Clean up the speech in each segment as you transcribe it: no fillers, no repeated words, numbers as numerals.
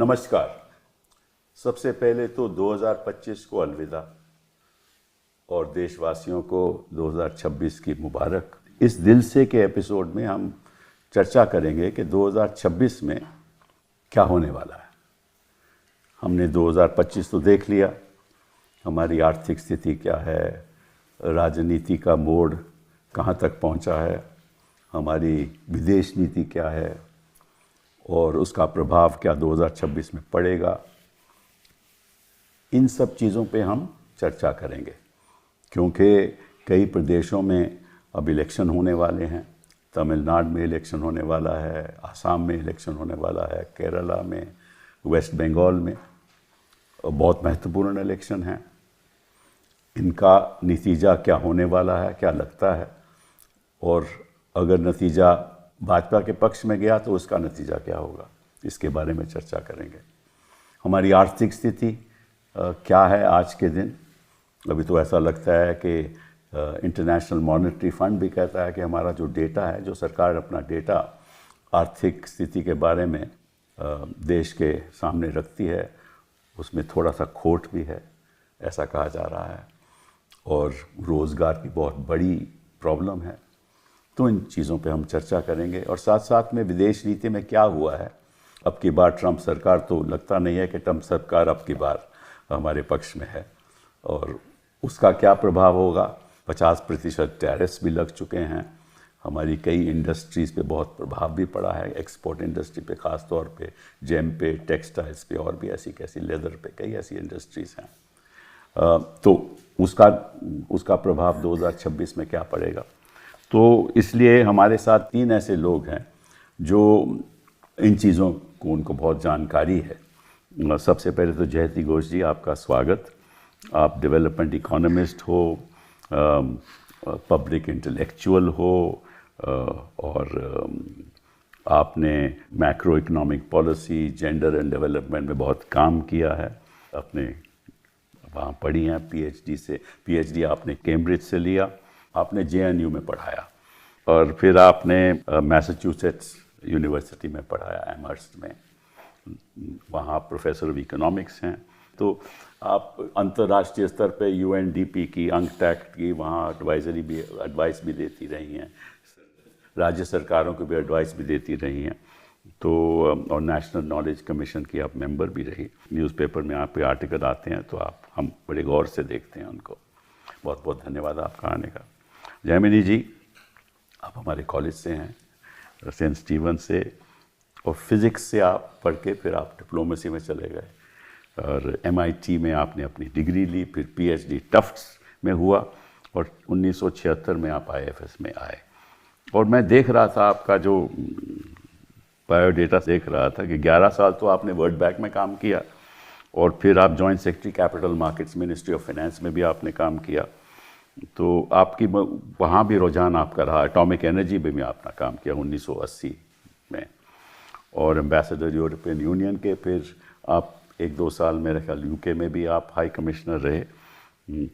नमस्कार। सबसे पहले तो 2025 को अलविदा और देशवासियों को 2026 की मुबारक। इस दिल से के एपिसोड में हम चर्चा करेंगे कि 2026 में क्या होने वाला है। हमने 2025 तो देख लिया, हमारी आर्थिक स्थिति क्या है, राजनीति का मोड़ कहाँ तक पहुँचा है, हमारी विदेश नीति क्या है और उसका प्रभाव क्या 2026 में पड़ेगा। इन सब चीज़ों पे हम चर्चा करेंगे क्योंकि कई प्रदेशों में अब इलेक्शन होने वाले हैं। तमिलनाडु में इलेक्शन होने वाला है, आसाम में इलेक्शन होने वाला है, केरला में, वेस्ट बंगाल में बहुत महत्वपूर्ण इलेक्शन हैं। इनका नतीजा क्या होने वाला है, क्या लगता है, और अगर नतीजा भाजपा के पक्ष में गया तो उसका नतीजा क्या होगा, इसके बारे में चर्चा करेंगे। हमारी आर्थिक स्थिति क्या है आज के दिन। अभी तो ऐसा लगता है कि इंटरनेशनल मॉनेटरी फंड भी कहता है कि हमारा जो डेटा है, जो सरकार अपना डेटा आर्थिक स्थिति के बारे में देश के सामने रखती है, उसमें थोड़ा सा खोट भी है, ऐसा कहा जा रहा है, और रोज़गार की बहुत बड़ी प्रॉब्लम है। तो इन चीज़ों पे हम चर्चा करेंगे और साथ साथ में विदेश नीति में क्या हुआ है। अब की बार ट्रंप सरकार, तो लगता नहीं है कि ट्रंप सरकार अब की बार हमारे पक्ष में है और उसका क्या प्रभाव होगा। 50% टैरिफ्स भी लग चुके हैं। हमारी कई इंडस्ट्रीज़ पे बहुत प्रभाव भी पड़ा है, एक्सपोर्ट इंडस्ट्री पे ख़ास तौर पे, जेम पे, टेक्सटाइल्स पे, और भी ऐसी कैसी, लेदर पे, कई ऐसी इंडस्ट्रीज़ हैं। तो उसका प्रभाव 2026 में क्या पड़ेगा। तो इसलिए हमारे साथ 3 ऐसे लोग हैं जो इन चीज़ों को, उनको बहुत जानकारी है। सबसे पहले तो जयति घोष जी, आपका स्वागत। आप डेवलपमेंट इकोनॉमिस्ट हो, पब्लिक इंटेलेक्चुअल हो, और आपने macro economic policy, gender and development में बहुत काम किया है। अपने वहाँ पढ़ी हैं पीएचडी आपने कैम्ब्रिज से लिया, आपने जेएनयू में पढ़ाया और फिर आपने मैसाचुसेट्स यूनिवर्सिटी में पढ़ाया, एमहर्स्ट में, वहाँ प्रोफेसर ऑफ इकोनॉमिक्स हैं। तो आप अंतर्राष्ट्रीय स्तर पे यूएनडीपी की, अंकटैक्ट की वहाँ एडवाइस भी देती रही हैं, राज्य सरकारों को भी एडवाइस भी देती रही हैं। तो और नेशनल नॉलेज कमीशन की आप मेंबर भी रही। न्यूज़पेपर में आपके आर्टिकल आते हैं तो हम बड़े गौर से देखते हैं उनको। बहुत बहुत धन्यवाद आपका आने का। जयमिनी जी, आप हमारे कॉलेज से हैं, सेंट स्टीवन से, और फिज़िक्स से आप पढ़ के फिर आप डिप्लोमेसी में चले गए और MIT में आपने अपनी डिग्री ली, फिर PhD टफ्ट्स में हुआ और 1976 में आप IFS में आए। और मैं देख रहा था आपका जो बायोडेटा, देख रहा था कि 11 साल तो आपने वर्ल्ड बैंक में काम किया और फिर आप joint secretary capital markets, ministry of finance में भी आपने काम किया। तो आपकी वहाँ भी रुझान आपका रहा। एटॉमिक एनर्जी में भी आपने काम किया 1980 में, और एम्बेसडर यूरोपियन यूनियन के। फिर आप 1-2 साल मेरे ख्याल UK में भी आप हाई कमिश्नर रहे।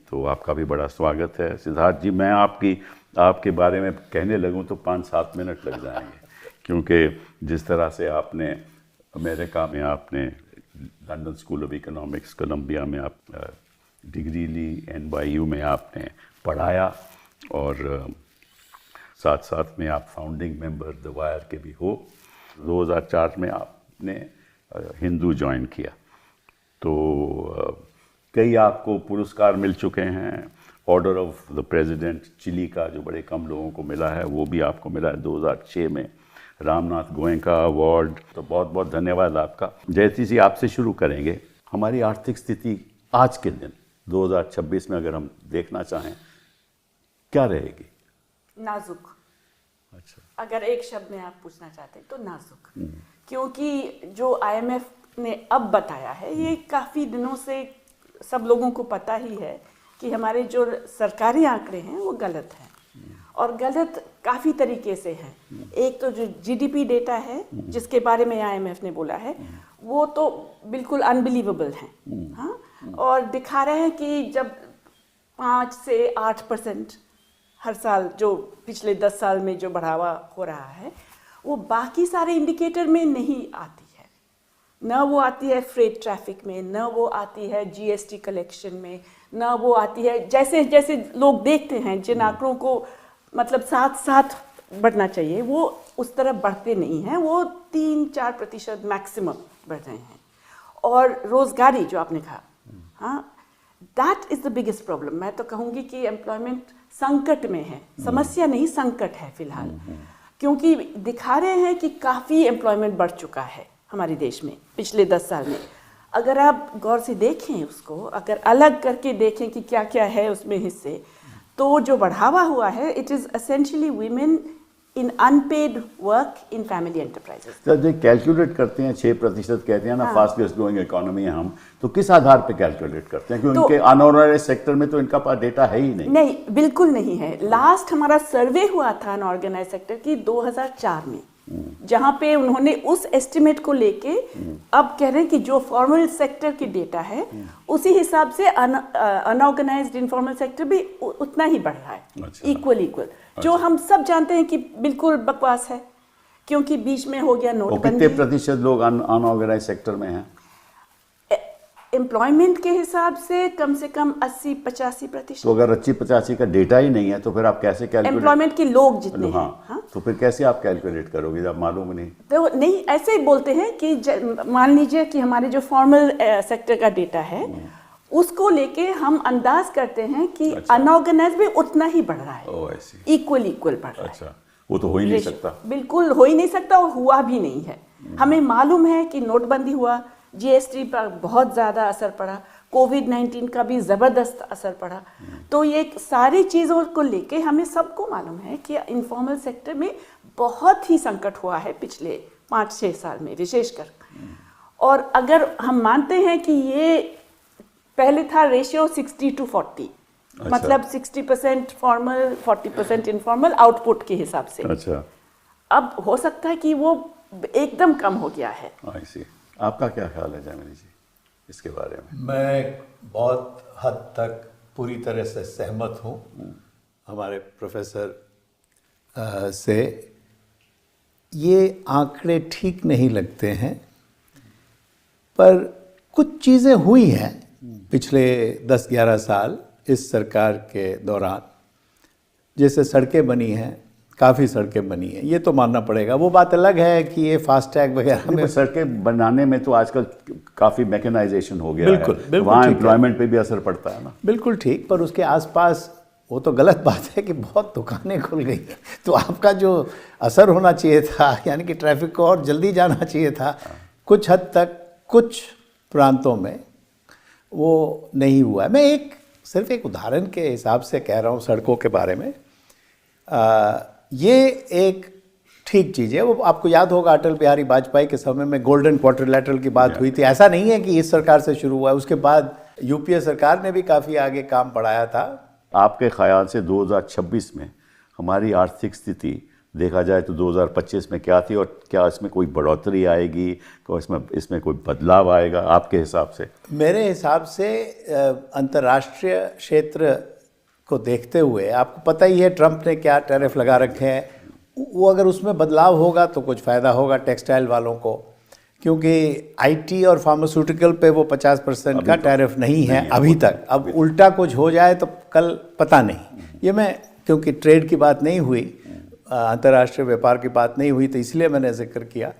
तो आपका भी बड़ा स्वागत है। सिद्धार्थ जी, मैं आपके बारे में कहने लगूँ तो 5-7 मिनट लग जाएंगे, क्योंकि जिस तरह से आपने अमेरिका में, आपने London School of Economics, Columbia में आप डिग्री ली, NYU में आपने पढ़ाया, और साथ साथ में आप फाउंडिंग मेंबर द वायर के भी हो। 2004 में आपने हिंदू ज्वाइन किया। तो कई आपको पुरस्कार मिल चुके हैं। Order of the President Chile का, जो बड़े कम लोगों को मिला है, वो भी आपको मिला है 2006 में। रामनाथ गोयनका अवार्ड। तो बहुत बहुत धन्यवाद आपका। जयति जी, आपसे शुरू करेंगे। हमारी आर्थिक स्थिति आज के दिन 2026 में अगर हम देखना चाहें, क्या रहेगी? नाजुक। अच्छा, अगर एक शब्द में आप पूछना चाहते हैं तो नाजुक। क्योंकि जो IMF ने अब बताया है, ये काफ़ी दिनों से सब लोगों को पता ही है कि हमारे जो सरकारी आंकड़े हैं वो गलत हैं, और गलत काफ़ी तरीके से हैं। एक तो जो GDP डेटा है जिसके बारे में IMF ने बोला है, वो तो बिल्कुल अनबिलीवेबल है। हाँ, और दिखा रहे हैं कि जब 5 से 8% हर साल, जो पिछले 10 साल में जो बढ़ावा हो रहा है, वो बाकी सारे इंडिकेटर में नहीं आती है। न वो आती है फ्रेट ट्रैफिक में, न वो आती है जीएसटी कलेक्शन में, न वो आती है जैसे जैसे लोग देखते हैं जिन आंकड़ों को मतलब साथ साथ बढ़ना चाहिए वो उस तरफ बढ़ते नहीं हैं, वो 3-4% मैक्सिमम बढ़ रहे हैं। और रोजगारी जो आपने कहा, हाँ, that is the biggest problem. मैं तो कहूँगी कि एम्प्लॉयमेंट संकट में है, समस्या नहीं संकट है फिलहाल, क्योंकि दिखा रहे हैं कि काफ़ी एम्प्लॉयमेंट बढ़ चुका है हमारे देश में पिछले 10 साल में। अगर आप गौर से देखें उसको, अगर अलग करके देखें कि क्या क्या है उसमें हिस्से, तो जो बढ़ावा हुआ है it is essentially women in unpaid work in family enterprises. जब ये कैलकुलेट करते हैं 6% कहते हैं ना, फास्टेस्ट ग्रोइंग इकोनॉमी है हम, तो किस आधार पे कैलकुलेट करते हैं? क्योंकि इनके अनऑर्गेनाइज्ड सेक्टर में तो इनका पास डेटा है ही नहीं। नहीं, बिल्कुल नहीं है। लास्ट हमारा सर्वे हुआ था अनऑर्गेनाइज्ड सेक्टर की 2004 में, जहां पे उन्होंने उस एस्टिमेट को लेके अब कह रहे हैं कि जो फॉर्मल सेक्टर की डेटा है उसी हिसाब से अनऑर्गेनाइज्ड इनफॉर्मल सेक्टर भी उतना ही बढ़ रहा है, इक्वल जो हम सब जानते हैं कि बिल्कुल बकवास है, क्योंकि बीच में हो गया नोटबंदी। कितने प्रतिशत लोग अनऑर्गेनाइज्ड सेक्टर में हैं? एम्प्लॉयमेंट के हिसाब से कम 80-85%। तो अगर 80-85 का डेटा ही नहीं है तो फिर आप कैसे कैलकुलेट? एम्प्लॉयमेंट के लोग जितने हाँ, हैं, हाँ? तो फिर कैसे आप कैलकुलेट करोगे जब मालूम नहीं? तो नहीं, ऐसे ही बोलते हैं कि मान लीजिए कि हमारे जो फॉर्मल सेक्टर का डेटा है उसको लेके हम अंदाज करते हैं कि अनऑर्गेनाइज भी उतना ही बढ़ रहा है, इक्वल बढ़ रहा है। अच्छा, वो तो हो ही नहीं सकता। बिल्कुल हो ही नहीं सकता और हुआ भी नहीं है। हमें मालूम है कि नोटबंदी हुआ, जीएसटी पर बहुत ज़्यादा असर पड़ा, कोविड-19 का भी ज़बरदस्त असर पड़ा। तो ये सारी चीज़ों को लेके हमें सबको मालूम है कि इनफॉर्मल सेक्टर में बहुत ही संकट हुआ है पिछले 5-6 साल में विशेषकर। और अगर हम मानते हैं कि ये पहले था रेशियो 60-40, मतलब 60% फॉर्मल 40% इनफॉर्मल आउटपुट के हिसाब से। अच्छा, अब हो सकता है कि वो एकदम कम हो गया है। आपका क्या ख्याल है जयमनी जी इसके बारे में? मैं बहुत हद तक पूरी तरह से सहमत हूँ हमारे प्रोफेसर से। ये आंकड़े ठीक नहीं लगते हैं, पर कुछ चीज़ें हुई हैं पिछले 10-11 साल इस सरकार के दौरान। जैसे सड़कें बनी हैं, काफ़ी सड़कें बनी हैं, ये तो मानना पड़ेगा। वो बात अलग है कि ये फास्टैग वगैरह में सड़कें बनाने में तो आजकल काफ़ी मैकेनाइजेशन हो गया बिल्कुल, है, बिल्कुल वहाँ एम्प्लॉयमेंट पे भी असर पड़ता है ना। बिल्कुल ठीक, पर उसके आसपास वो तो गलत बात है कि बहुत दुकानें खुल गई, तो आपका जो असर होना चाहिए था, यानी कि ट्रैफिक को और जल्दी जाना चाहिए था, कुछ हद तक कुछ प्रांतों में वो नहीं हुआ है। मैं सिर्फ एक उदाहरण के हिसाब से कह रहा हूँ सड़कों के बारे में। ये एक ठीक चीज़ है। वो आपको याद होगा अटल बिहारी वाजपेयी के समय में गोल्डन क्वाड्रिलेटरल की बात हुई थी। ऐसा नहीं है कि इस सरकार से शुरू हुआ है, उसके बाद यूपीए सरकार ने भी काफ़ी आगे काम बढ़ाया था। आपके ख्याल से 2026 में हमारी आर्थिक स्थिति देखा जाए तो 2025 में क्या थी, और क्या इसमें कोई बढ़ोतरी आएगी, क्या इसमें कोई बदलाव आएगा आपके हिसाब से? मेरे हिसाब से अंतर्राष्ट्रीय क्षेत्र को देखते हुए आपको पता ही है ट्रंप ने क्या टैरिफ लगा रखे हैं। वो अगर उसमें बदलाव होगा तो कुछ फ़ायदा होगा टेक्सटाइल वालों को, क्योंकि आईटी और फार्मास्यूटिकल पे वो 50% का टैरिफ नहीं है अभी तक। अब उल्टा कुछ हो जाए तो कल पता नहीं। ये मैं, क्योंकि ट्रेड की बात नहीं हुई, अंतर्राष्ट्रीय व्यापार की बात नहीं हुई, तो इसलिए मैंने जिक्र किया।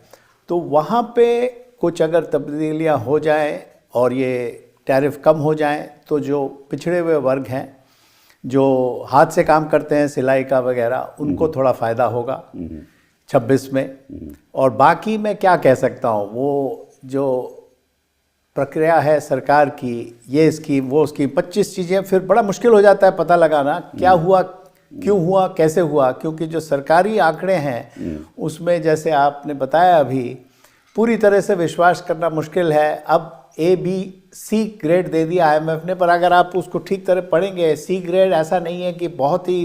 तो वहाँ पे कुछ अगर तब्दीलियाँ हो जाएं और ये टैरिफ कम हो जाएं तो जो पिछड़े हुए वर्ग हैं, जो हाथ से काम करते हैं सिलाई का वगैरह, उनको थोड़ा फ़ायदा होगा 26 में। और बाकी मैं क्या कह सकता हूँ, वो जो प्रक्रिया है सरकार की, ये स्कीम वो स्कीम, 25 चीज़ें, फिर बड़ा मुश्किल हो जाता है पता लगाना क्या हुआ, क्यों हुआ, कैसे हुआ। क्योंकि जो सरकारी आंकड़े हैं उसमें जैसे आपने बताया अभी पूरी तरह से विश्वास करना मुश्किल है। अब ABC ग्रेड दे दिया IMF ने, पर अगर आप उसको ठीक तरह पढ़ेंगे, C ग्रेड ऐसा नहीं है कि बहुत ही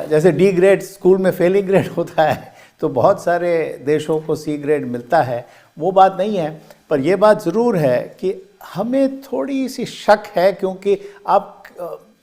जैसे D ग्रेड स्कूल में फेलिंग ग्रेड होता है, तो बहुत सारे देशों को C ग्रेड मिलता है, वो बात नहीं है। पर यह बात ज़रूर है कि हमें थोड़ी सी शक है, क्योंकि आप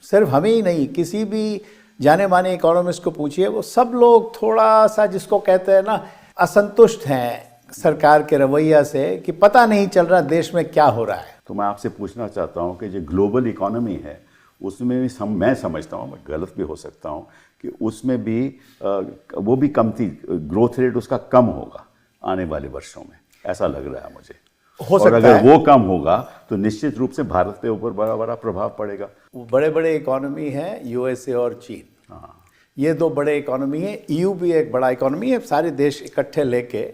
सिर्फ हमें ही नहीं, किसी भी जाने माने इकोनॉमिस्ट को पूछिए, वो सब लोग थोड़ा सा जिसको कहते हैं ना असंतुष्ट हैं। सरकार के रवैया से कि पता नहीं चल रहा देश में क्या हो रहा है। तो मैं आपसे पूछना चाहता हूँ कि जो ग्लोबल इकोनॉमी है उसमें भी मैं समझता हूँ, मैं गलत भी हो सकता हूँ, कि उसमें भी वो भी कमती ग्रोथ रेट उसका कम होगा आने वाले वर्षों में, ऐसा लग रहा है मुझे। हो सकता और अगर है। वो कम होगा तो निश्चित रूप से भारत पे ऊपर बड़ा बड़ा प्रभाव पड़ेगा। बड़े बड़े इकोनॉमी हैं यूएसए और चीन, हाँ, ये दो बड़े इकोनॉमी है। ईयू भी एक बड़ा इकोनॉमी है। सारे देश इकट्ठे लेके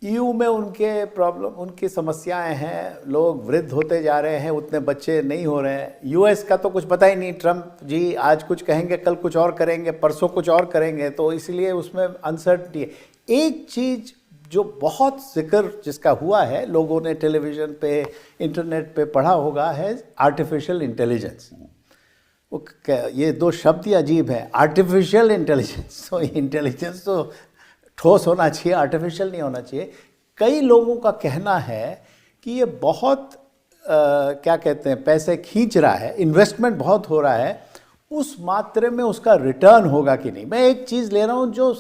ईयू में उनके प्रॉब्लम, उनकी समस्याएं हैं। लोग वृद्ध होते जा रहे हैं, उतने बच्चे नहीं हो रहे हैं। यूएस का तो कुछ पता ही नहीं, ट्रम्प जी आज कुछ कहेंगे कल कुछ और करेंगे, परसों कुछ और करेंगे, तो इसलिए उसमें अनसर्टनिटी है। एक चीज़ जो बहुत जिक्र जिसका हुआ है, लोगों ने टेलीविज़न पे इंटरनेट पे पढ़ा होगा, है आर्टिफिशियल इंटेलिजेंस। वो ये दो शब्द ही अजीब है, आर्टिफिशियल इंटेलिजेंस। तो इंटेलिजेंस तो ठोस होना चाहिए, आर्टिफिशियल नहीं होना चाहिए। कई लोगों का कहना है कि ये बहुत क्या कहते हैं, पैसे खींच रहा है, इन्वेस्टमेंट बहुत हो रहा है, उस मात्रे में उसका रिटर्न होगा कि नहीं। मैं एक चीज़ ले रहा हूँ जो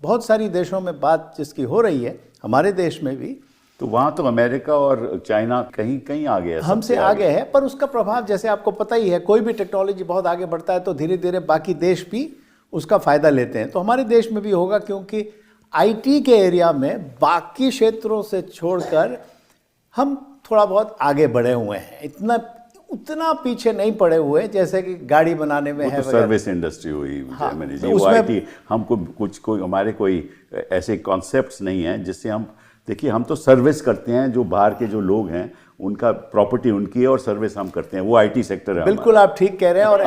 बहुत सारी देशों में बात जिसकी हो रही है, हमारे देश में भी, तो वहाँ तो अमेरिका और चाइना कहीं कहीं आगे है, हमसे आगे है, पर उसका प्रभाव जैसे आपको पता ही है, कोई भी टेक्नोलॉजी बहुत आगे बढ़ता है तो धीरे धीरे बाकी देश भी उसका फ़ायदा लेते हैं। तो हमारे देश में भी होगा, क्योंकि आईटी के एरिया में बाकी क्षेत्रों से छोड़कर हम थोड़ा बहुत आगे बढ़े हुए हैं। उतना पीछे नहीं पड़े हुए जैसे कि गाड़ी बनाने में है। तो सर्विस इंडस्ट्री हुई, हाँ, जर्मनी तो जी, वो उसमें आईटी, हमको कोई हमारे कोई ऐसे कॉन्सेप्ट्स नहीं हैं जिससे हम, देखिए हम तो सर्विस करते हैं, जो बाहर के जो लोग हैं उनका प्रॉपर्टी उनकी है और सर्विस हम करते हैं, वो आईटी सेक्टर है। बिल्कुल आप ठीक कह रहे हैं। और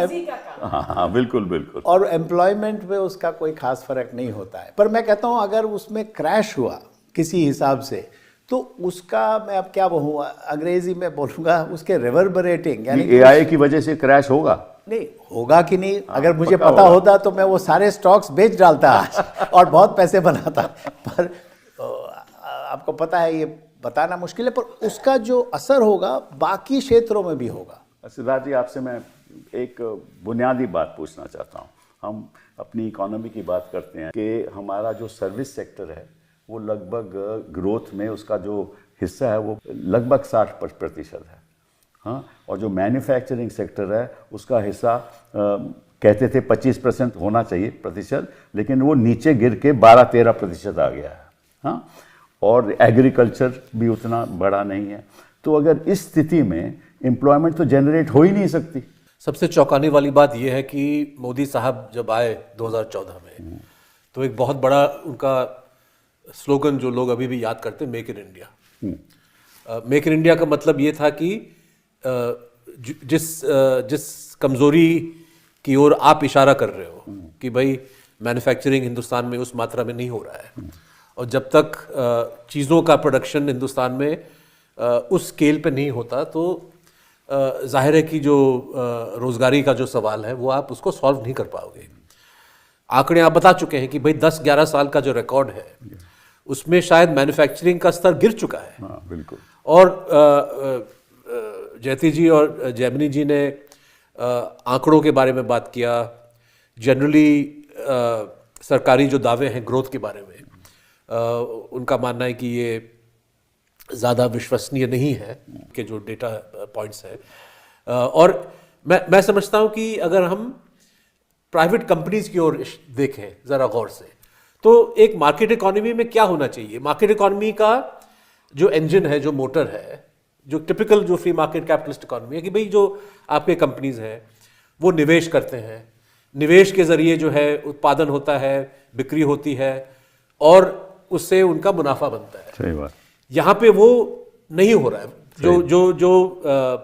हाँ, बिल्कुल बिल्कुल। और एम्प्लॉयमेंट में उसका कोई खास फर्क नहीं होता है। पर मैं कहता हूँ अगर उसमें क्रैश हुआ किसी हिसाब से, तो उसका मैं अब क्या बोलूँगा, अंग्रेजी में बोलूँगा, उसके रिवर्बरेटिंग, यानी एआई की वजह से क्रैश होगा। नहीं होगा कि नहीं, अगर मुझे पक्का पता होगा। होता तो मैं वो सारे स्टॉक्स बेच डालता आज और बहुत पैसे बनाता। पर आपको पता है ये बताना मुश्किल है, पर उसका जो असर होगा बाकी क्षेत्रों में भी होगा। सिद्धार्थ जी, आपसे मैं एक बुनियादी बात पूछना चाहता हूँ। हम अपनी इकोनॉमी की बात करते हैं कि हमारा जो सर्विस सेक्टर है वो लगभग ग्रोथ में उसका जो हिस्सा है वो लगभग 60% है, हाँ, और जो मैन्युफैक्चरिंग सेक्टर है उसका हिस्सा कहते थे 25% होना चाहिए प्रतिशत, लेकिन वो नीचे गिर के 12-13% आ गया है, हाँ, और एग्रीकल्चर भी उतना बड़ा नहीं है। तो अगर इस स्थिति में एम्प्लॉयमेंट तो जनरेट हो ही नहीं सकती। सबसे चौंकाने वाली बात यह है कि मोदी साहब जब आए 2014 में, तो एक बहुत बड़ा उनका स्लोगन जो लोग अभी भी याद करते हैं, make in India. Make in India का मतलब ये था कि जिस कमज़ोरी की ओर आप इशारा कर रहे हो कि भाई मैन्युफैक्चरिंग हिंदुस्तान में उस मात्रा में नहीं हो रहा है, और जब तक चीज़ों का प्रोडक्शन हिंदुस्तान में उस स्केल पे नहीं होता, तो जाहिर है कि जो रोज़गारी का जो सवाल है वो आप उसको सॉल्व नहीं कर पाओगे। आंकड़े आप बता चुके हैं कि भाई 10-11 साल का जो रिकॉर्ड है उसमें शायद मैन्युफैक्चरिंग का स्तर गिर चुका है। हाँ, बिल्कुल। और जयती जी और जैमिनी जी ने आंकड़ों के बारे में बात किया। जनरली सरकारी जो दावे हैं ग्रोथ के बारे में, उनका मानना है कि ये ज़्यादा विश्वसनीय नहीं है कि जो डेटा पॉइंट्स है। और मैं समझता हूँ कि अगर हम प्राइवेट कंपनीज की ओर देखें ज़रा गौर से, तो एक मार्केट इकोनॉमी में क्या होना चाहिए। मार्केट इकोनॉमी का जो इंजन है, जो मोटर है, जो टिपिकल जो फ्री मार्केट कैपिटलिस्ट इकोनॉमी है, कि भाई जो आपके कंपनीज हैं वो निवेश करते हैं, निवेश के ज़रिए जो है उत्पादन होता है, बिक्री होती है और उससे उनका मुनाफा बनता है। सही बात। यहाँ पे वो नहीं हो रहा है। जो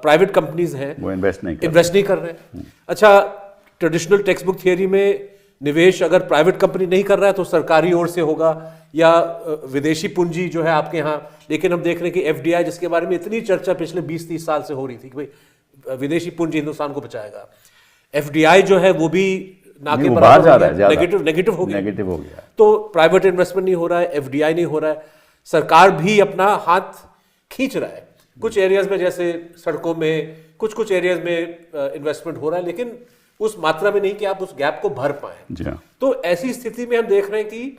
प्राइवेट कंपनीज हैं वो इन्वेस्ट नहीं कर रहे हैं। अच्छा, ट्रेडिशनल टेक्स्ट बुक थियरी में निवेश अगर प्राइवेट कंपनी नहीं कर रहा है तो सरकारी ओर से होगा या विदेशी पूंजी जो है आपके यहाँ। लेकिन हम देख रहे हैं कि एफडीआई, जिसके बारे में इतनी चर्चा पिछले 20-30 साल से हो रही थी कि भाई विदेशी पूंजी हिंदुस्तान को बचाएगा, एफडीआई जो है वो भी ना के बराबर नेगेटिव हो गया। तो प्राइवेट इन्वेस्टमेंट नहीं हो रहा है, एफडीआई नहीं हो रहा है, सरकार भी अपना हाथ खींच रहा है। कुछ एरियाज में जैसे सड़कों में, कुछ एरियाज में इन्वेस्टमेंट हो रहा है, लेकिन उस मात्रा में नहीं कि आप उस गैप को भर पाए। जी हाँ। तो ऐसी स्थिति में हम देख रहे हैं कि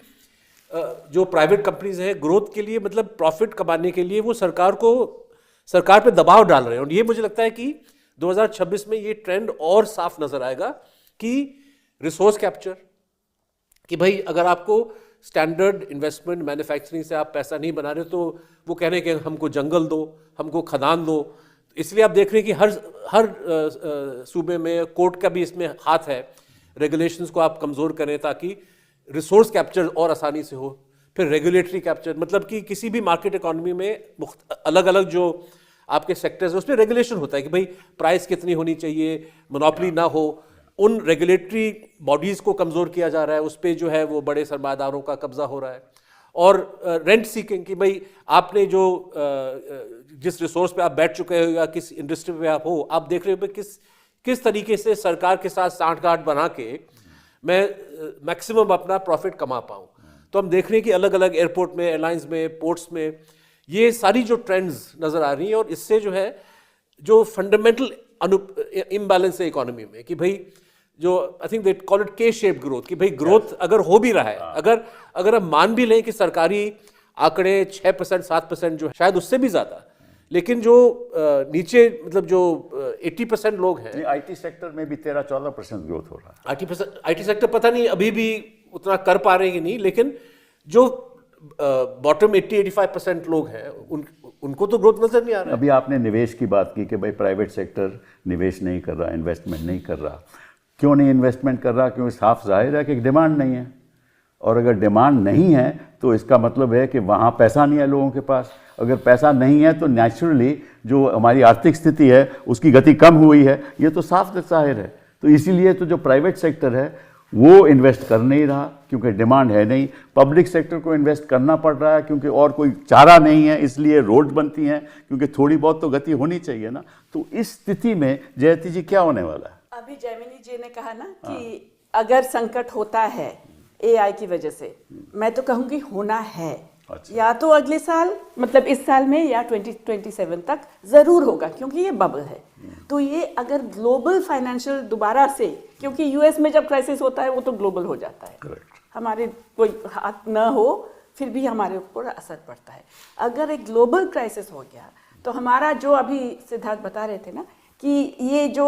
जो प्राइवेट कंपनीज हैं ग्रोथ के लिए, मतलब प्रॉफिट कमाने के लिए वो सरकार पे दबाव डाल रहे हैं। और ये मुझे लगता है कि 2026 में ये ट्रेंड और साफ नजर आएगा कि रिसोर्स कैप्चर, कि भाई अगर आपको स्टैंडर्ड इन्वेस्टमेंट मैन्युफैक्चरिंग से आप पैसा नहीं बना रहे तो वो कह रहे हैं कि हमको जंगल दो, हमको खदान दो। इसलिए आप देख रहे हैं कि हर सूबे में कोर्ट का भी इसमें हाथ है, रेगुलेशंस को आप कमज़ोर करें ताकि रिसोर्स कैप्चर और आसानी से हो। फिर रेगुलेटरी कैप्चर, मतलब कि किसी भी मार्केट इकोनॉमी में अलग अलग जो आपके सेक्टर्स हैं उसमें रेगुलेशन होता है कि भाई प्राइस कितनी होनी चाहिए, मोनोपोली ना हो। उन रेगुलेटरी बॉडीज़ को कमज़ोर किया जा रहा है, उस पर जो है वो बड़े सरमायादारों का कब्जा हो रहा है। और रेंट सीकिंग, कि भाई आपने जो जिस रिसोर्स पे आप बैठ चुके हो या किस इंडस्ट्री पे आप हो, आप देख रहे हो किस तरीके से सरकार के साथ सांठगांठ बना के मैं मैक्सिमम अपना प्रॉफिट कमा पाऊँ। तो हम देख रहे हैं कि अलग अलग एयरपोर्ट में, एयरलाइंस में, पोर्ट्स में ये सारी जो ट्रेंड्स नज़र आ रही हैं, और इससे जो है जो फंडामेंटल इम्बैलेंस है इकोनॉमी में, कि भाई जो I think they call it के शेप ग्रोथ, कि भाई ग्रोथ अगर हो भी रहा है, अगर हम मान भी लें कि सरकारी आंकड़े 6% 7% जो है, शायद उससे भी ज़्यादा, लेकिन जो नीचे मतलब जो 80% लोग हैं, आईटी सेक्टर में भी 13-14% ग्रोथ हो रहा है। आईटी सेक्टर पता नहीं अभी भी उतना कर पा रहे हैं कि नहीं, लेकिन जो बॉटम 80-85% लोग हैं उनको तो ग्रोथ नजर नहीं आ रहा है। अभी आपने निवेश की बात की कि भाई प्राइवेट सेक्टर निवेश नहीं कर रहा, इन्वेस्टमेंट नहीं कर रहा। क्यों नहीं इन्वेस्टमेंट कर रहा? क्योंकि साफ जाहिर है कि डिमांड नहीं है, और अगर डिमांड नहीं है तो इसका मतलब है कि वहाँ पैसा नहीं है लोगों के पास। अगर पैसा नहीं है तो नेचुरली जो हमारी आर्थिक स्थिति है उसकी गति कम हुई है, ये तो साफ जाहिर है। तो इसीलिए तो जो प्राइवेट सेक्टर है वो इन्वेस्ट कर नहीं रहा, क्योंकि डिमांड है नहीं। पब्लिक सेक्टर को इन्वेस्ट करना पड़ रहा है क्योंकि और कोई चारा नहीं है, इसलिए रोड बनती हैं, क्योंकि थोड़ी बहुत तो गति होनी चाहिए ना। तो इस स्थिति में जयती जी क्या होने वाला है? अभी जयमिनी जी ने कहा ना कि अगर संकट होता है एआई की वजह से, मैं तो कहूँगी होना है। अच्छा। या तो अगले साल, मतलब इस साल में, या 2027 तक जरूर होगा, क्योंकि ये बबल है। तो ये अगर ग्लोबल फाइनेंशियल दोबारा से, क्योंकि यूएस में जब क्राइसिस होता है वो तो ग्लोबल हो जाता है, करेक्ट, हमारे कोई हाथ न हो फिर भी हमारे ऊपर असर पड़ता है। अगर एक ग्लोबल क्राइसिस हो गया तो हमारा जो अभी सिद्धार्थ बता रहे थे ना कि ये जो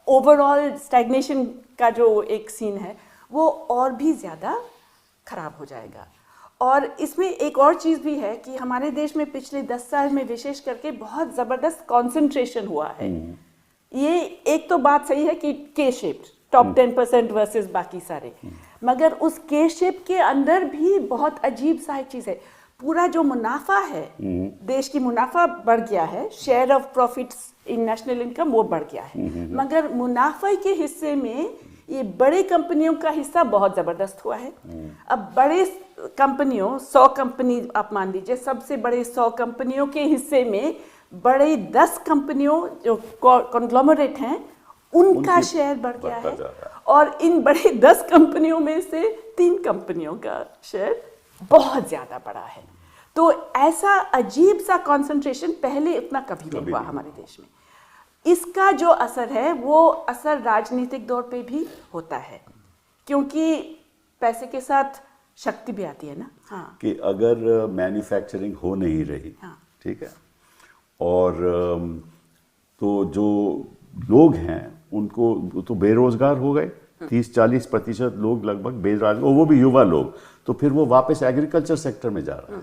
ओवरऑल स्टैग्नेशन का जो एक सीन है वो और भी ज़्यादा खराब हो जाएगा। और इसमें एक और चीज़ भी है कि हमारे देश में पिछले 10 साल में विशेष करके बहुत ज़बरदस्त कंसंट्रेशन हुआ है। ये एक तो बात सही है कि के शेप टॉप 10% वर्सेस बाकी सारे, मगर उस के शेप के अंदर भी बहुत अजीब सा एक चीज़ है। पूरा जो मुनाफा है, देश की मुनाफा बढ़ गया है, share of profits in national income वो बढ़ गया है, मगर मुनाफे के हिस्से में ये बड़े कंपनियों का हिस्सा बहुत ज़बरदस्त हुआ है। अब बड़े कंपनियों, 100 कंपनी आप मान लीजिए, सबसे बड़े 100 कंपनियों के हिस्से में बड़े 10 कंपनियों जो कॉन्ग्लोमरेट हैं उनका शेयर बढ़ गया है, और इन बड़े 10 कंपनियों में से 3 कंपनियों का शेयर बहुत ज़्यादा बड़ा है। तो ऐसा अजीब सा कंसंट्रेशन पहले इतना कभी नहीं हुआ हमारे देश में। इसका जो असर है वो असर राजनीतिक दौर पे भी होता है, क्योंकि पैसे के साथ शक्ति भी आती है ना। हाँ, कि अगर मैन्युफैक्चरिंग हो नहीं रही, हाँ, ठीक है, और तो जो लोग हैं उनको तो बेरोजगार हो गए, 30-40% लोग लगभग बेरोजगार, वो भी युवा लोग, तो फिर वो वापस एग्रीकल्चर सेक्टर में जा रहा है,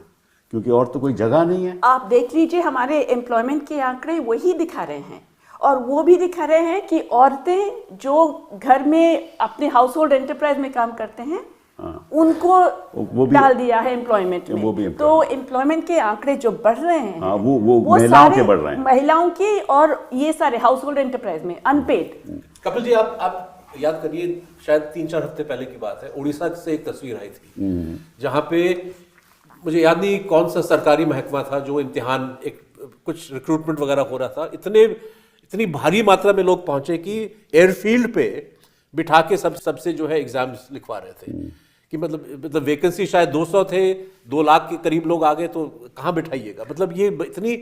क्योंकि और तो कोई जगह नहीं है। आप देख लीजिए हमारे एम्प्लॉयमेंट के आंकड़े वही दिखा रहे हैं, और वो भी दिखा रहे हैं कि औरतें जो घर में अपने हाउस होल्ड एंटरप्राइज में काम करते हैं, उनको वो भी डाल दिया है एम्प्लॉयमेंट में। तो एम्प्लॉयमेंट के आंकड़े जो बढ़ रहे हैं, हाँ, वो महिलाओं के बढ़ रहे हैं, महिलाओं के, और ये सारे हाउस होल्ड एंटरप्राइज में अनपेड। कपिल जी, आप याद करिए, शायद 3-4 हफ्ते पहले की बात है, उड़ीसा से एक तस्वीर आई थी जहाँ पे मुझे याद नहीं कौन सा सरकारी महकमा था, जो इम्तिहान, एक कुछ रिक्रूटमेंट वगैरह हो रहा था, इतनी भारी मात्रा में लोग पहुंचे कि एयरफील्ड पे बिठा के सबसे जो है एग्जाम्स लिखवा रहे थे, कि मतलब वैकेंसी शायद 200 थे, 2 लाख के करीब लोग आ गए, तो कहाँ बिठाइएगा। मतलब ये इतनी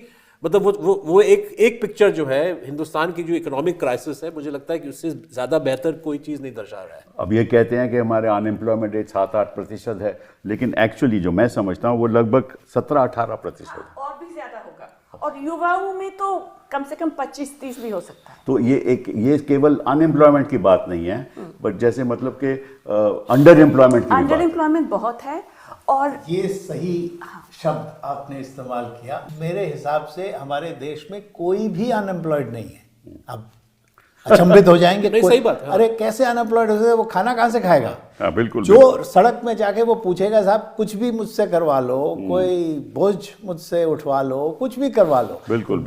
मतलब वो एक पिक्चर जो है हिंदुस्तान की जो इकोनॉमिक क्राइसिस है, मुझे लगता है कि उससे ज़्यादा बेहतर कोई चीज़ नहीं दर्शा रहा है। अब ये कहते हैं कि हमारे अनएम्प्लॉयमेंट रेट 7-8% है, लेकिन एक्चुअली जो मैं समझता हूँ वो लगभग 17-18% है। और भी ज्यादा होगा, और युवाओं में तो कम से कम 25-30 भी हो सकता है। तो ये केवल अनएम्प्लॉयमेंट की बात नहीं है, बट जैसे मतलब कि अंडर एम्प्लॉयमेंट की भी बात अंडर है। एम्प्लॉयमेंट बहुत है। और ये सही शब्द आपने इस्तेमाल किया। मेरे हिसाब से हमारे देश में कोई भी अनएम्प्लॉयड नहीं है। अब अचंभित हो जाएंगे नहीं, सही बात है। अरे कैसे अनएम्प्लॉयड हो सकता है, वो खाना कहाँ से खाएगा? हाँ, बिल्कुल। जो सड़क में जाके वो पूछेगा साहब कुछ भी मुझसे करवा लो, कोई बोझ मुझसे उठवा लो, कुछ भी करवा लो, बिल्कुल।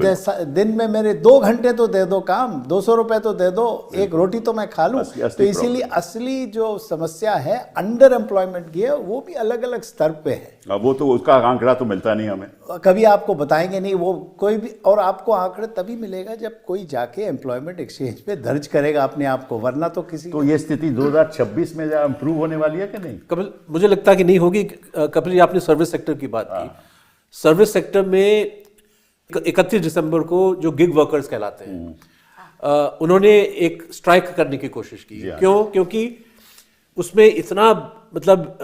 दिन में मेरे 2 घंटे तो दे दो काम, 200 रुपए तो दे दो, एक रोटी तो मैं खा लूं। तो इसीलिए असली जो समस्या है अंडर एम्प्लॉयमेंट की है, वो भी अलग अलग स्तर पे है। अब वो तो उसका आंकड़ा तो मिलता नहीं हमें, कभी आपको बताएंगे नहीं वो कोई भी, और आपको आंकड़े तभी मिलेगा जब कोई जाके एम्प्लॉयमेंट एक्सचेंज पे दर्ज करेगा अपने आप को, वरना तो किसी तो ये स्थिति 2026 में इम्प्रूव होने वाली है कि नहीं? कपिल, मुझे लगता है कि नहीं होगी। कपिल जी, आपने सर्विस सेक्टर की बात की। सर्विस सेक्टर में 31 दिसंबर को जो गिग वर्कर्स कहलाते हैं, उन्होंने एक स्ट्राइक करने की कोशिश की। क्यों? क्योंकि उसमें इतना मतलब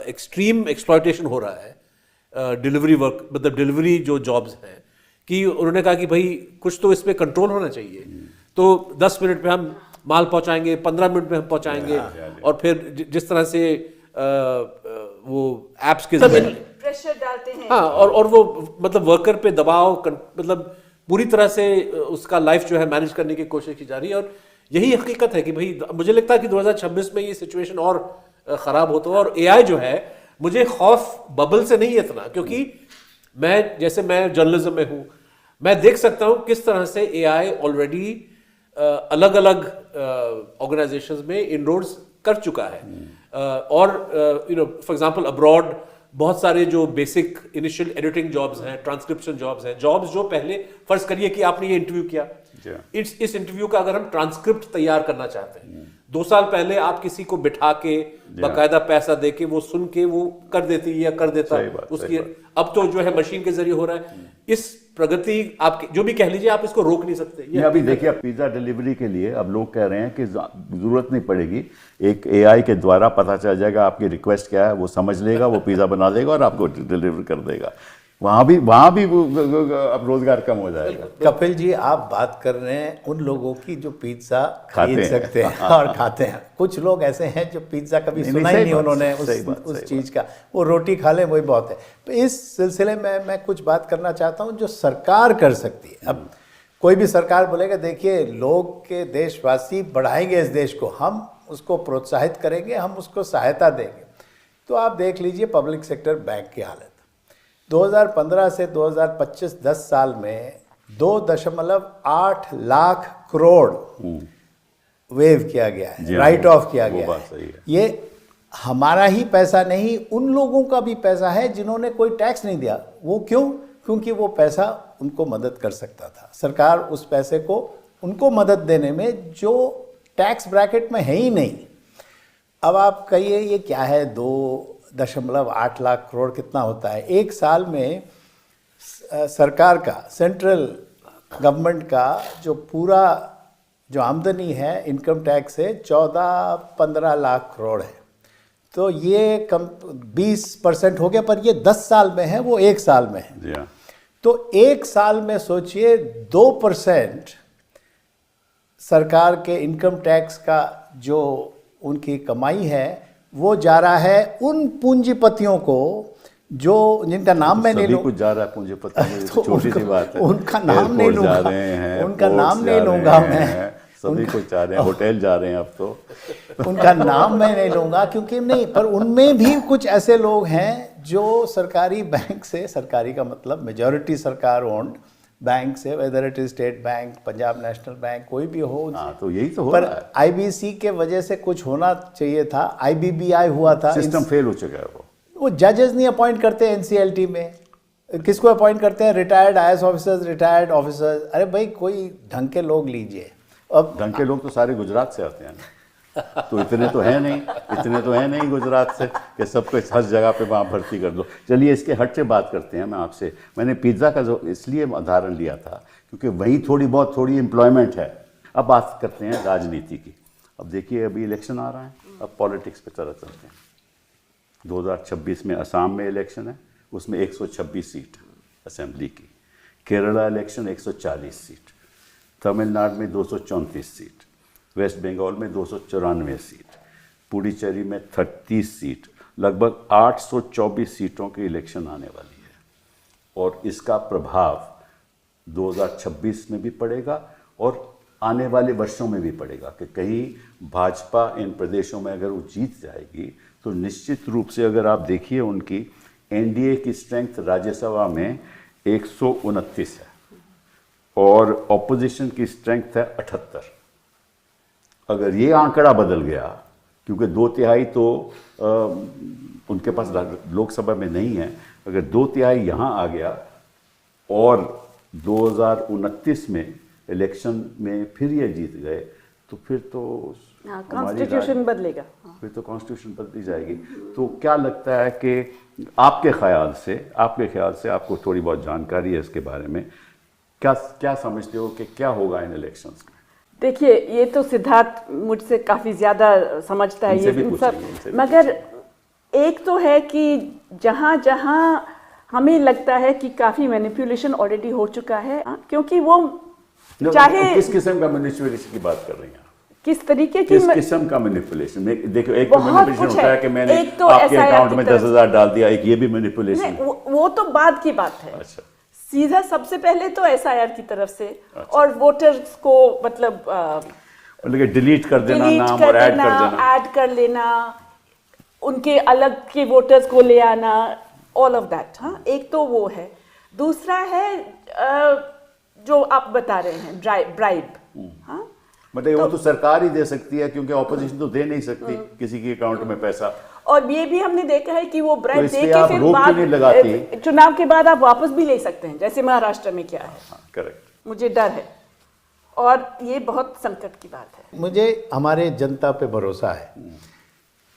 एक्सट्रीम एक्सप्लॉयटेशन हो रहा है डिलीवरी वर्क, मतलब डिलीवरी जो जॉब्स हैं, कि उन्होंने कहा कि भाई कुछ तो इस पे कंट्रोल होना चाहिए। तो 10 मिनट में हम माल पहुंचाएंगे, 15 मिनट में हम पहुंचाएंगे, और फिर जिस तरह से वो एप्स के जरिए प्रेशर डालते हैं। हाँ, और वो मतलब वर्कर पे दबाव, मतलब पूरी तरह से उसका लाइफ जो है मैनेज करने की कोशिश की जा रही है। और यही हकीकत है कि भाई मुझे लगता है कि 2026 में ये सिचुएशन और ख़राब होता है। और एआई जो है, मुझे खौफ बबल से नहीं है इतना, क्योंकि मैं जर्नलिज्म में हूँ, मैं देख सकता हूँ किस तरह से एआई ऑलरेडी अलग अलग ऑर्गेनाइजेशंस में इनरोड्स कर चुका है। और फॉर एग्जांपल अब्रॉड बहुत सारे जो बेसिक इनिशियल एडिटिंग जॉब्स हैं, ट्रांसक्रिप्शन जॉब्स हैं, जॉब्स जो पहले फर्ज करिए कि आपने ये इंटरव्यू किया, इस इंटरव्यू का अगर हम ट्रांसक्रिप्ट तैयार करना चाहते हैं, 2 साल पहले आप किसी को बिठा के बाकायदा पैसा दे के वो सुन के वो कर देती या कर देता उसकी। अब तो जो है मशीन के जरिए हो रहा है। इस प्रगति आप जो भी कह लीजिए, आप इसको रोक नहीं सकते। ये अभी देखिए, पिज्जा डिलीवरी के लिए अब लोग कह रहे हैं कि जरूरत नहीं पड़ेगी, एक एआई के द्वारा पता चल जाएगा आपकी रिक्वेस्ट क्या है, वो समझ लेगा, वो पिज्जा बना देगा और आपको डिलीवर कर देगा। वहाँ भी अब रोजगार कम हो जाएगा। कपिल जी, आप बात कर रहे हैं उन लोगों की जो पिज्जा खरीद सकते हैं और खाते हैं। कुछ लोग ऐसे हैं जो पिज्जा कभी सुना ही नहीं उन्होंने उस चीज़ का, वो रोटी खा ले वही बहुत है। तो इस सिलसिले में मैं कुछ बात करना चाहता हूँ जो सरकार कर सकती है। अब कोई भी सरकार बोलेगा देखिए लोग के देशवासी बढ़ाएंगे इस देश को, हम उसको प्रोत्साहित करेंगे, हम उसको सहायता देंगे। तो आप देख लीजिए पब्लिक सेक्टर बैंक की हालत 2015 से 2025 10 साल में 2.8 लाख करोड़ वेव किया गया है, राइट ऑफ किया गया है। ये हमारा ही पैसा नहीं, उन लोगों का भी पैसा है जिन्होंने कोई टैक्स नहीं दिया। वो क्यों? क्योंकि वो पैसा उनको मदद कर सकता था। सरकार उस पैसे को उनको मदद देने में जो टैक्स ब्रैकेट में है ही नहीं। अब आप कहिए ये क्या है, 2.8 लाख करोड़ कितना होता है? एक साल में सरकार का, सेंट्रल गवर्नमेंट का जो पूरा जो आमदनी है इनकम टैक्स से 14-15 लाख करोड़ है। तो ये 20% हो गया, पर ये 10 साल में है, वो 1 साल में है। तो 1 साल में सोचिए 2% सरकार के इनकम टैक्स का जो उनकी कमाई है वो जा रहा है उन पूंजीपतियों को जो जिनका नाम मैं नहीं लूँ। कुछ जा रहा है पूंजीपतियों में, तो छोटी सी बात है। उनका नाम नहीं लूँगा, उनका नाम नहीं लूँगा मैं, सभी कुछ जा रहे हैं, होटल जा रहे हैं अब तो। उनका नाम मैं नहीं लूँगा क्योंकि नहीं, पर उनमें भी कुछ ऐसे लोग हैं जो सरकारी बैंक से, सरकारी का मतलब मेजॉरिटी सरकार ओन्ड बैंक से, whether it is state bank, Punjab national bank, कोई भी हो, तो यही तो हो पर रहा है। आईबीसी के वजह से कुछ होना चाहिए था, आईबीबीआई हुआ था, सिस्टम फेल हो चुका है। वो जजेस नहीं अपॉइंट करते एनसीएलटी में, किसको अपॉइंट करते हैं? Retired IAS officers, retired officers. अरे भाई कोई ढंग के लोग लीजिए। अब ढंग के लोग तो सारे गुजरात से आते हैं। तो इतने तो है नहीं गुजरात से कि सबको हर जगह पे वहाँ भर्ती कर दो। चलिए इसके हट से बात करते हैं। मैंने पिज़्ज़ा का जो इसलिए उदाहरण लिया था क्योंकि वहीं थोड़ी एम्प्लॉयमेंट है। अब बात करते हैं राजनीति की। अब देखिए अभी इलेक्शन आ रहा है, अब पॉलिटिक्स पे तरह चलते हैं। 2026 में असम में इलेक्शन है, उसमें 126 सीट असेंबली की। केरला इलेक्शन 140 सीट, तमिलनाडु में 234 सीट, वेस्ट बंगाल में 294 सीट, पुडुचेरी में 30 सीट, लगभग 824 सीटों की इलेक्शन आने वाली है। और इसका प्रभाव 2026 में भी पड़ेगा और आने वाले वर्षों में भी पड़ेगा कि कहीं भाजपा इन प्रदेशों में अगर वो जीत जाएगी तो निश्चित रूप से अगर आप देखिए उनकी एनडीए की स्ट्रेंथ राज्यसभा में 129 है और ऑपोजिशन की स्ट्रेंथ है 78। अगर ये आंकड़ा बदल गया, क्योंकि 2/3 तो उनके पास लोकसभा में नहीं है, अगर 2/3 यहाँ आ गया और 2029 में इलेक्शन में फिर ये जीत गए तो फिर तो कॉन्स्टिट्यूशन बदलेगा, फिर तो कॉन्स्टिट्यूशन बदली जाएगी। तो क्या लगता है कि आपके ख्याल से आपको थोड़ी बहुत जानकारी है इसके बारे में, क्या समझते हो कि क्या होगा इन इलेक्शंस में? देखिए ये तो सिद्धार्थ मुझसे काफ़ी ज़्यादा समझता है ये सब, मगर एक तो है कि जहाँ जहाँ हमें लगता है कि काफ़ी मैनिपुलेशन ऑलरेडी हो चुका है, क्योंकि वो चाहे किस किस्म का मैनिपुलेशन की बात कर रही हैं, किस तरीके की किस किस्म का मैनिपुलेशन? देखो एक तो मैनिपुलेशन होता है कि मैंने तो आपके अकाउंट में 10,000 डाल दिया, एक ये भी मैनिपुलेशन। वो तो बाद की बात है। अच्छा। सीधा सबसे पहले तो एसआईआर की तरफ से, और वोटर्स को मतलब डिलीट कर देना नाम और ऐड कर लेना, उनके अलग के वोटर्स को ले आना, ऑल ऑफ दैट। हाँ, एक तो वो है। दूसरा है जो आप बता रहे हैं ब्राइब। हाँ, मतलब वो तो सरकार ही दे सकती है क्योंकि ऑपोजिशन तो दे नहीं सकती किसी के अकाउंट में पैसा। और ये भी हमने देखा है कि वो ब्राइब तो दे के फिर बाद चुनाव के बाद आप वापस भी ले सकते हैं, जैसे महाराष्ट्र में क्या है। करेक्ट। मुझे डर है और ये बहुत संकट की बात है। मुझे हमारे जनता पे भरोसा है।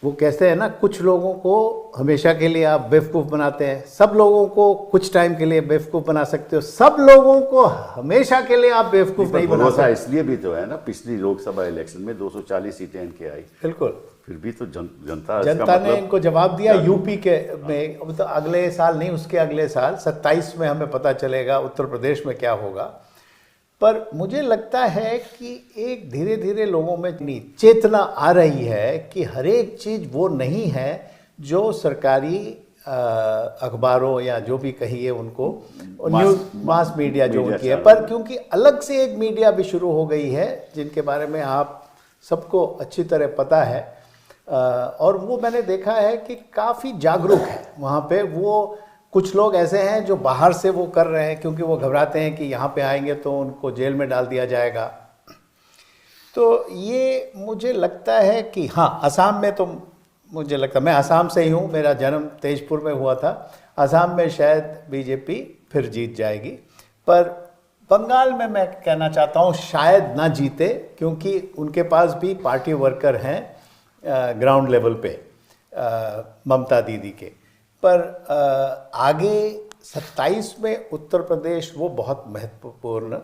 वो कहते हैं ना, कुछ लोगों को हमेशा के लिए आप बेवकूफ़ बनाते हैं, सब लोगों को कुछ टाइम के लिए बेवकूफ़ बना सकते हो, सब लोगों को हमेशा के लिए आप बेवकूफ़ नहीं बना सकते। इसलिए भी तो है ना, पिछली लोकसभा इलेक्शन में 240 सीटें इनके आई। बिल्कुल। फिर भी तो जनता ने इनको जवाब दिया। यूपी के में अब तो अगले साल नहीं, उसके अगले साल 27 में हमें पता चलेगा उत्तर प्रदेश में क्या होगा। पर मुझे लगता है कि एक धीरे धीरे लोगों में चेतना आ रही है कि हर एक चीज़ वो नहीं है जो सरकारी अखबारों या जो भी कहिए उनको न्यूज़ मास मीडिया जो उनकी है, पर क्योंकि अलग से एक मीडिया भी शुरू हो गई है जिनके बारे में आप सबको अच्छी तरह पता है, और वो मैंने देखा है कि काफ़ी जागरूक है वहाँ पे। वो कुछ लोग ऐसे हैं जो बाहर से वो कर रहे हैं क्योंकि वो घबराते हैं कि यहाँ पे आएंगे तो उनको जेल में डाल दिया जाएगा। तो ये मुझे लगता है कि हाँ, असम में तो मुझे लगता है, मैं असम से ही हूँ, मेरा जन्म तेजपुर में हुआ था। असम में शायद बीजेपी फिर जीत जाएगी, पर बंगाल में मैं कहना चाहता हूँ शायद ना जीते, क्योंकि उनके पास भी पार्टी वर्कर हैं ग्राउंड लेवल पे ममता दीदी के। पर आगे 27 में उत्तर प्रदेश वो बहुत महत्वपूर्ण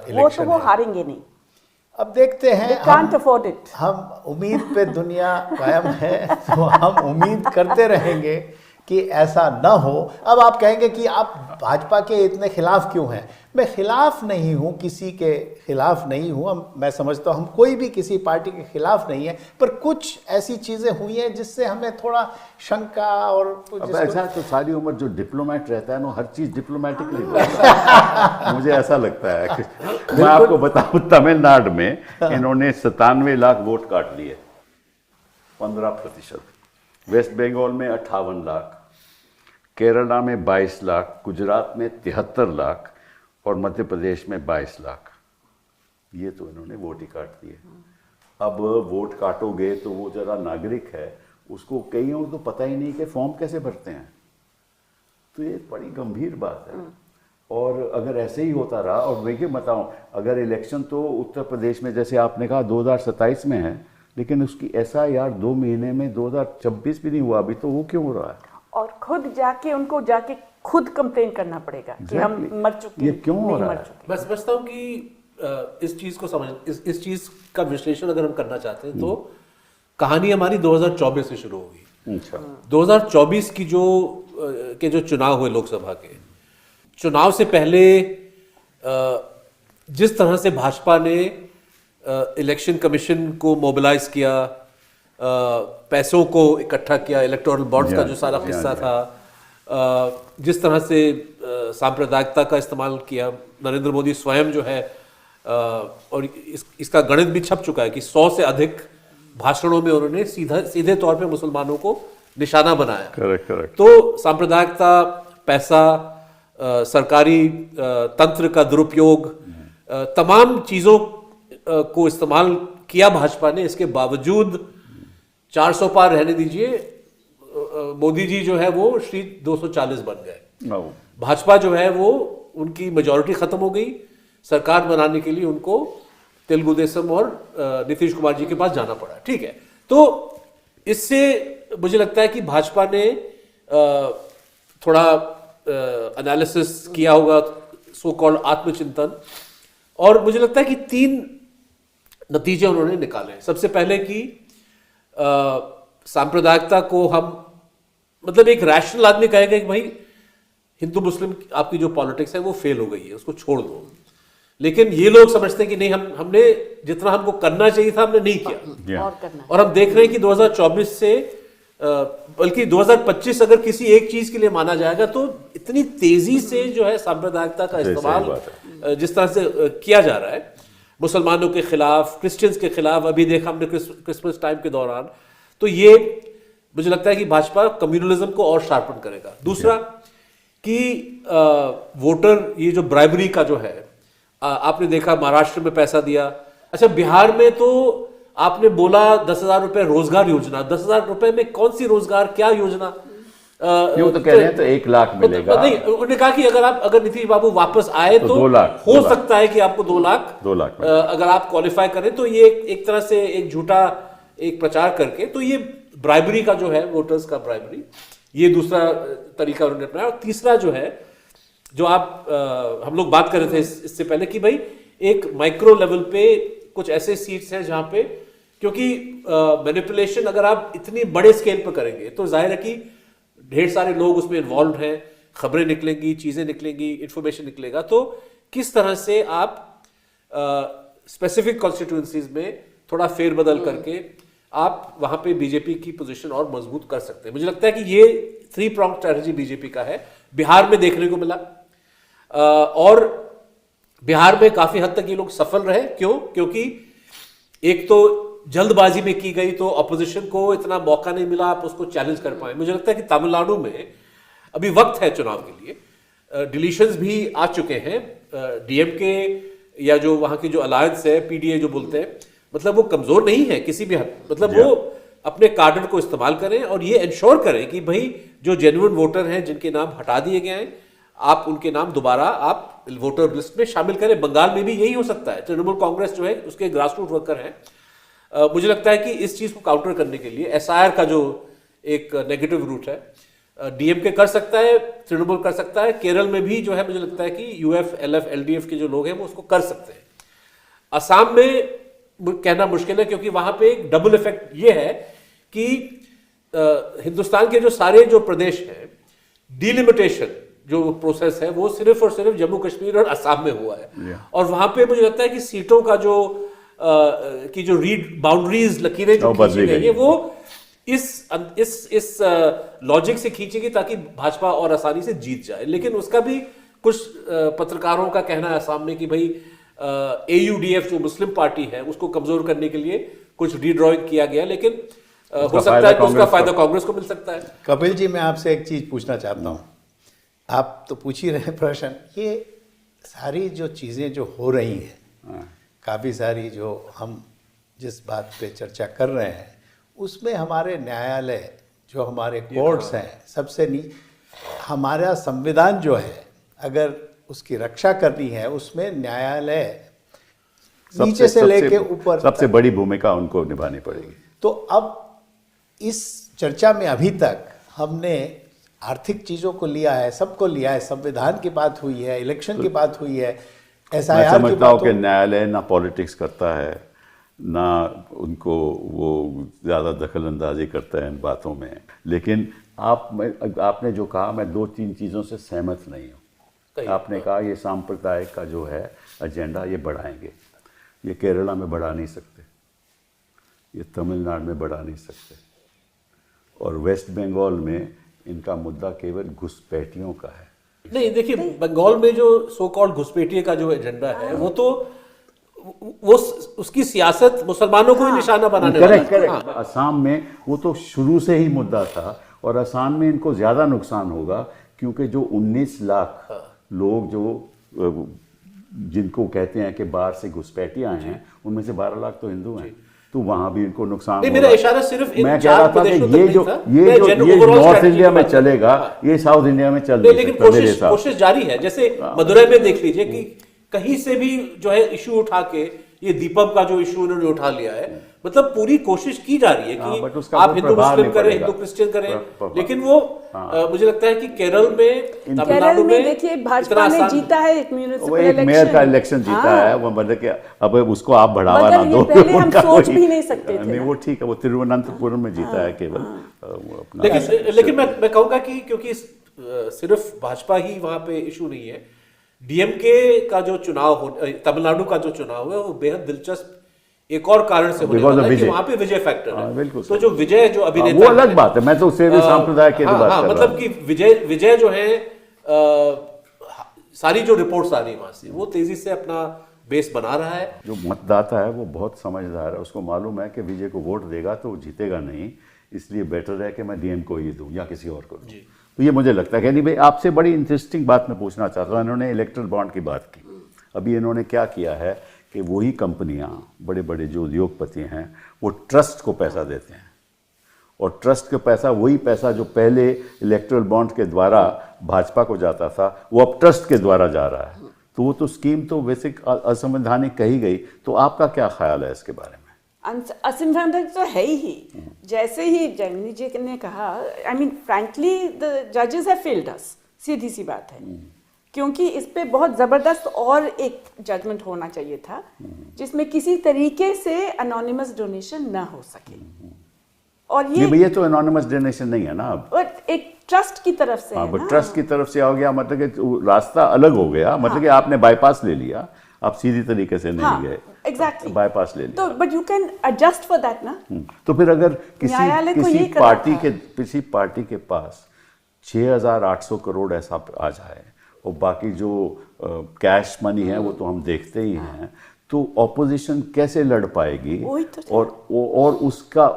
इलेक्शन वो हारेंगे नहीं। अब देखते हैं, हम उम्मीद पे दुनिया कायम है, तो हम उम्मीद करते रहेंगे कि ऐसा न हो। अब आप कहेंगे कि आप भाजपा के इतने खिलाफ क्यों हैं? मैं खिलाफ नहीं हूँ, किसी के खिलाफ नहीं हूँ। मैं समझता हूँ हम कोई भी किसी पार्टी के खिलाफ नहीं है, पर कुछ ऐसी चीज़ें हुई हैं जिससे हमें थोड़ा शंका और ऐसा तो सारी उम्र जो डिप्लोमेट रहता है ना, हर चीज़ डिप्लोमेटिकली मुझे ऐसा लगता है कि मैं आपको बताऊँ, तमिलनाडु में इन्होंने 97 लाख वोट काट लिए, 15%। वेस्ट बंगाल में 58 लाख, केरला में 22 लाख, गुजरात में 73 लाख और मध्य प्रदेश में 22 लाख। ये तो इन्होंने वोट ही काट दिए। अब वोट काटोगे तो वो जरा नागरिक है, उसको कईयों को तो पता ही नहीं कि फॉर्म कैसे भरते हैं। तो ये बड़ी गंभीर बात है। और अगर ऐसे ही होता रहा, और देखिए बताऊँ, अगर इलेक्शन तो उत्तर प्रदेश में जैसे आपने कहा 2027 में है, लेकिन उसकी SIR 2 महीने में 2026 भी नहीं हुआ अभी, तो वो क्यों हो रहा है? और खुद जाके खुद कंप्लेन करना पड़ेगा कि हम मर चुके, ये क्यों हो नहीं रहा मर है? चुके। मैं समझता हूँ कि इस चीज को समझ इस चीज का विश्लेषण अगर हम करना चाहते हैं तो कहानी हमारी 2024 से शुरू होगी। अच्छा। 2024 की जो चुनाव हुए लोकसभा के चुनाव से पहले जिस तरह से भाजपा ने इलेक्शन कमीशन को मोबिलाइज किया, पैसों को इकट्ठा किया, इलेक्टोरल बॉन्ड्स का जो सारा किस्सा था, जिस तरह से सांप्रदायिकता का इस्तेमाल किया, नरेंद्र मोदी स्वयं जो है और इसका गणित भी छप चुका है कि 100 से अधिक भाषणों में उन्होंने सीधे तौर पे मुसलमानों को निशाना बनाया। करेक्ट। तो सांप्रदायिकता, पैसा, सरकारी तंत्र का दुरुपयोग, तमाम चीजों को इस्तेमाल किया भाजपा ने। इसके बावजूद 400 पार रहने दीजिए, मोदी जी जो है वो श्री 240 बन गए। भाजपा जो है वो उनकी मेजॉरिटी खत्म हो गई। सरकार बनाने के लिए उनको तेलुगु देशम और नीतीश कुमार जी के पास जाना पड़ा। ठीक है, तो इससे मुझे लगता है कि भाजपा ने थोड़ा एनालिसिस किया होगा, सो कॉल्ड आत्मचिंतन, और मुझे लगता है कि 3 नतीजे उन्होंने निकाले। सबसे पहले कि सांप्रदायिकता को हम, मतलब एक रैशनल आदमी कहेगा कि भाई हिंदू मुस्लिम आपकी जो पॉलिटिक्स है वो फेल हो गई है, उसको छोड़ दो। लेकिन ये लोग समझते हैं कि नहीं, हमने जितना हमको करना चाहिए था हमने नहीं किया। और हम देख रहे हैं कि 2024 से बल्कि 2025 अगर किसी एक चीज के लिए माना जाएगा तो इतनी तेजी से जो है सांप्रदायिकता का इस्तेमाल जिस तरह से किया जा रहा है मुसलमानों के खिलाफ, क्रिश्चियंस के खिलाफ, अभी देखा हमने क्रिसमस टाइम के दौरान, तो ये मुझे लगता है कि भाजपा कम्युनलिज्म को और शार्पन करेगा। दूसरा कि वोटर, ये जो ब्राइबरी का जो है, आपने देखा महाराष्ट्र में पैसा दिया। अच्छा, बिहार में तो आपने बोला 10,000 रुपए रोजगार योजना, 10,000 रुपए में कौन सी रोजगार, क्या योजना? वो तो कह रहे हैं तो 1 लाख मिलेगा। नहीं, उन्होंने कहा कि अगर नीतीश बाबू वापस आए तो 2 लाख हो सकता है कि आपको 2 लाख अगर आप क्वालिफाई करें। तो ये एक तरह से एक झूठा एक प्रचार करके, तो ये ब्राइबरी का जो है, वोटर्स का ब्राइबरी, ये दूसरा तरीका उन्होंने अपनाया। और तीसरा जो है, जो हम लोग बात कर रहे थे इससे पहले कि भाई एक माइक्रो लेवल पे कुछ ऐसे सीट्स हैं जहां पे, क्योंकि मैनिपुलेशन अगर आप इतनी बड़े स्केल पर करेंगे तो जाहिर है कि ढेर सारे लोग उसमें इन्वॉल्व हैं, खबरें निकलेंगी, चीजें निकलेंगी, इंफॉर्मेशन निकलेगा। तो किस तरह से आप स्पेसिफिक कॉन्स्टिट्यूएंसीज में थोड़ा फेरबदल करके आप वहां पे बीजेपी की पोजीशन और मजबूत कर सकते हैं। मुझे लगता है कि ये 3 pronged स्ट्रेटजी बीजेपी का है। बिहार में देखने को मिला और बिहार में काफी हद तक ये लोग सफल रहे। क्योंकि एक तो जल्दबाजी में की गई, तो अपोजिशन को इतना मौका नहीं मिला, आप उसको चैलेंज कर पाए। मुझे लगता है कि तमिलनाडु में अभी वक्त है चुनाव के लिए, डिलीशंस भी आ चुके हैं। डीएमके या जो वहां की जो अलायंस है, पीडीए जो बोलते हैं, मतलब वो कमजोर नहीं है किसी भी हद, मतलब वो अपने कार्डर को इस्तेमाल करें और ये इंश्योर करें कि भाई जो जेन्युइन वोटर हैं जिनके नाम हटा दिए गए हैं, आप उनके नाम दोबारा आप वोटर लिस्ट में शामिल करें। बंगाल में भी यही हो सकता है। तृणमूल कांग्रेस जो है उसके ग्रासरूट वर्कर हैं। मुझे लगता है कि इस चीज को काउंटर करने के लिए एसआईआर का जो एक नेगेटिव रूट है, डीएमके कर सकता है, तृणमूल कर सकता है, केरल में भी जो है मुझे लगता है कि यूएफ, एलएफ, एलडीएफ के जो लोग हैं वो उसको कर सकते हैं। असम में कहना मुश्किल है क्योंकि वहां पे एक डबल इफेक्ट ये है कि हिंदुस्तान के जो सारे जो प्रदेश हैं, डिलिमिटेशन जो प्रोसेस है वो सिर्फ और सिर्फ जम्मू कश्मीर और असम में हुआ है। और वहां पे मुझे लगता है कि सीटों का जो की जो रीड बाउंड्रीज, लकीरें जो खींची गई है वो इस लॉजिक से खींचेगी ताकि भाजपा और आसानी से जीत जाए। लेकिन उसका भी कुछ पत्रकारों का कहना है असम में कि भाई AUDF जो मुस्लिम पार्टी है उसको कमजोर करने के लिए कुछ रीड्रॉइंग किया गया, लेकिन हो सकता है कि उसका फायदा कांग्रेस को मिल सकता है। कपिल जी, मैं आपसे एक चीज पूछना चाहता हूँ। आप तो पूछ ही रहे हैं प्रश्न, ये सारी जो चीजें जो हो रही हैं, काफी सारी जो हम जिस बात पे चर्चा कर रहे हैं, उसमें हमारे न्यायालय जो हमारे कोर्ट्स हैं, सबसे नहीं, हमारा संविधान जो है, अगर उसकी रक्षा करनी है, उसमें न्यायालय नीचे से लेके ऊपर सबसे बड़ी भूमिका उनको निभानी पड़ेगी। तो अब इस चर्चा में अभी तक हमने आर्थिक चीज़ों को लिया है, सबको लिया है, संविधान की बात हुई है, इलेक्शन की बात हुई है, मैं SIR की समझता बात हूँ कि न्यायालय ना पॉलिटिक्स करता है, ना उनको वो ज़्यादा दखल अंदाजी करता है इन बातों में। लेकिन आपने जो कहा, मैं 2-3 चीज़ों से सहमत नहीं हूँ। आपने कहा ये सांप्रदायिक का जो है एजेंडा ये बढ़ाएंगे, ये केरला में बढ़ा नहीं सकते, ये तमिलनाडु में बढ़ा नहीं सकते, और वेस्ट बंगाल में इनका मुद्दा केवल घुसपैठियों का है। नहीं, देखिए, बंगाल में जो सो कॉल्ड घुसपैठिए का जो एजेंडा है वो तो वो उसकी सियासत मुसलमानों को ही निशाना बनाने वाला है। करेक्ट। असम में वो तो शुरू से ही मुद्दा था, और असम में इनको ज़्यादा नुकसान होगा क्योंकि जो 19 लाख लोग जो जिनको कहते हैं कि बाहर से घुसपैठी आए हैं, उनमें से 12 लाख तो हिंदू हैं, तो वहाँ भी इनको नुकसान होगा। मेरा इशारा सिर्फ इन मैं कह रहा था कि ये जो overall नॉर्थ strategy इंडिया में की बात चलेगा, ये साउथ इंडिया में चल नहीं लेकिन सकता मेरे हिसाब से। कोशिश जारी है। जैसे मदुरई में देख लीजिए कि कहीं से भी जो है इशू उठा के, ये दीपक का जो इशू उन्होंने उठा लिया है, मतलब पूरी कोशिश की जा रही है कि आप हिंदू मुस्लिम करें, हिंदू क्रिश्चियन करें, लेकिन वो मुझे लगता है कि केरल में, तमिलनाडु में देखिए भाजपा ने जीता है एक मेयर का इलेक्शन जीता है, वो मतलब कि अब उसको आप बढ़ावा ना दो। पहले हम सोच भी नहीं सकते थे। नहीं, वो ठीक है, वो तिरुवनंतपुरम में जीता है केवल। लेकिन मैं कहूँगा कि क्योंकि सिर्फ भाजपा ही वहाँ पे इशू नहीं है, डीएमके का जो चुनाव हो, तमिलनाडु का जो चुनाव है, वो बेहद दिलचस्प एक और कारण से होने वाला है कि वहाँ पे विजय फैक्टर है। तो जो विजय जो अभिनेता, वो अलग बात है, मैं तो उससे भी सांप्रदाय की बात कर रहा हूँ। मतलब कि विजय जो है, सारी जो रिपोर्ट्स आ रही है वहाँ से, वो तेजी से अपना बेस बना रहा है। जो मतदाता है वो बहुत समझदार है, उसको मालूम है कि विजय को वोट देगा तो वो जीतेगा नहीं, इसलिए बेटर है कि मैं डीएम को ही दूं या किसी और को दूं। तो ये मुझे लगता है कि नहीं भाई, आपसे बड़ी इंटरेस्टिंग बात मैं पूछना चाहता हूँ। इन्होंने इलेक्ट्रल बॉन्ड की बात की, अभी इन्होंने क्या किया है कि वही कंपनियां, बड़े बड़े जो उद्योगपति हैं, वो ट्रस्ट को पैसा देते हैं, और ट्रस्ट का पैसा, वही पैसा जो पहले इलेक्ट्रल बॉन्ड के द्वारा भाजपा को जाता था, वो अब ट्रस्ट के द्वारा जा रहा है। तो वो तो स्कीम तो वैसे असंवैधानिक कही गई। तो आपका क्या ख्याल है इसके बारे में? असंवैधानिक तो है ही। जैसे ही जैमिनी जी ने कहा, आई मीन फ्रैंकली द जजेस हैव फेल्ड अस, सीधी सी बात है, क्योंकि इस पे बहुत ज़बरदस्त और एक जजमेंट होना चाहिए था जिसमें किसी तरीके से अनोनिमस डोनेशन ना हो सके। और ये तो एनोनिमस डोनेशन नहीं है ना, अब एक ट्रस्ट की तरफ से है ना। ट्रस्ट की तरफ से हो गया, मतलब कि रास्ता अलग हो गया, मतलब कि आपने बाईपास ले लिया, आप सीधी तरीके से नहीं गए, एग्जैक्टली बाईपास ले लिया। तो but you can adjust for that ना। तो फिर अगर किसी पार्टी के पास 6,800 करोड़ ऐसा आ जाए, और बाकी जो कैश मनी है वो तो हम देखते ही हैं, तो ऑपोजिशन कैसे लड़ पाएगी? और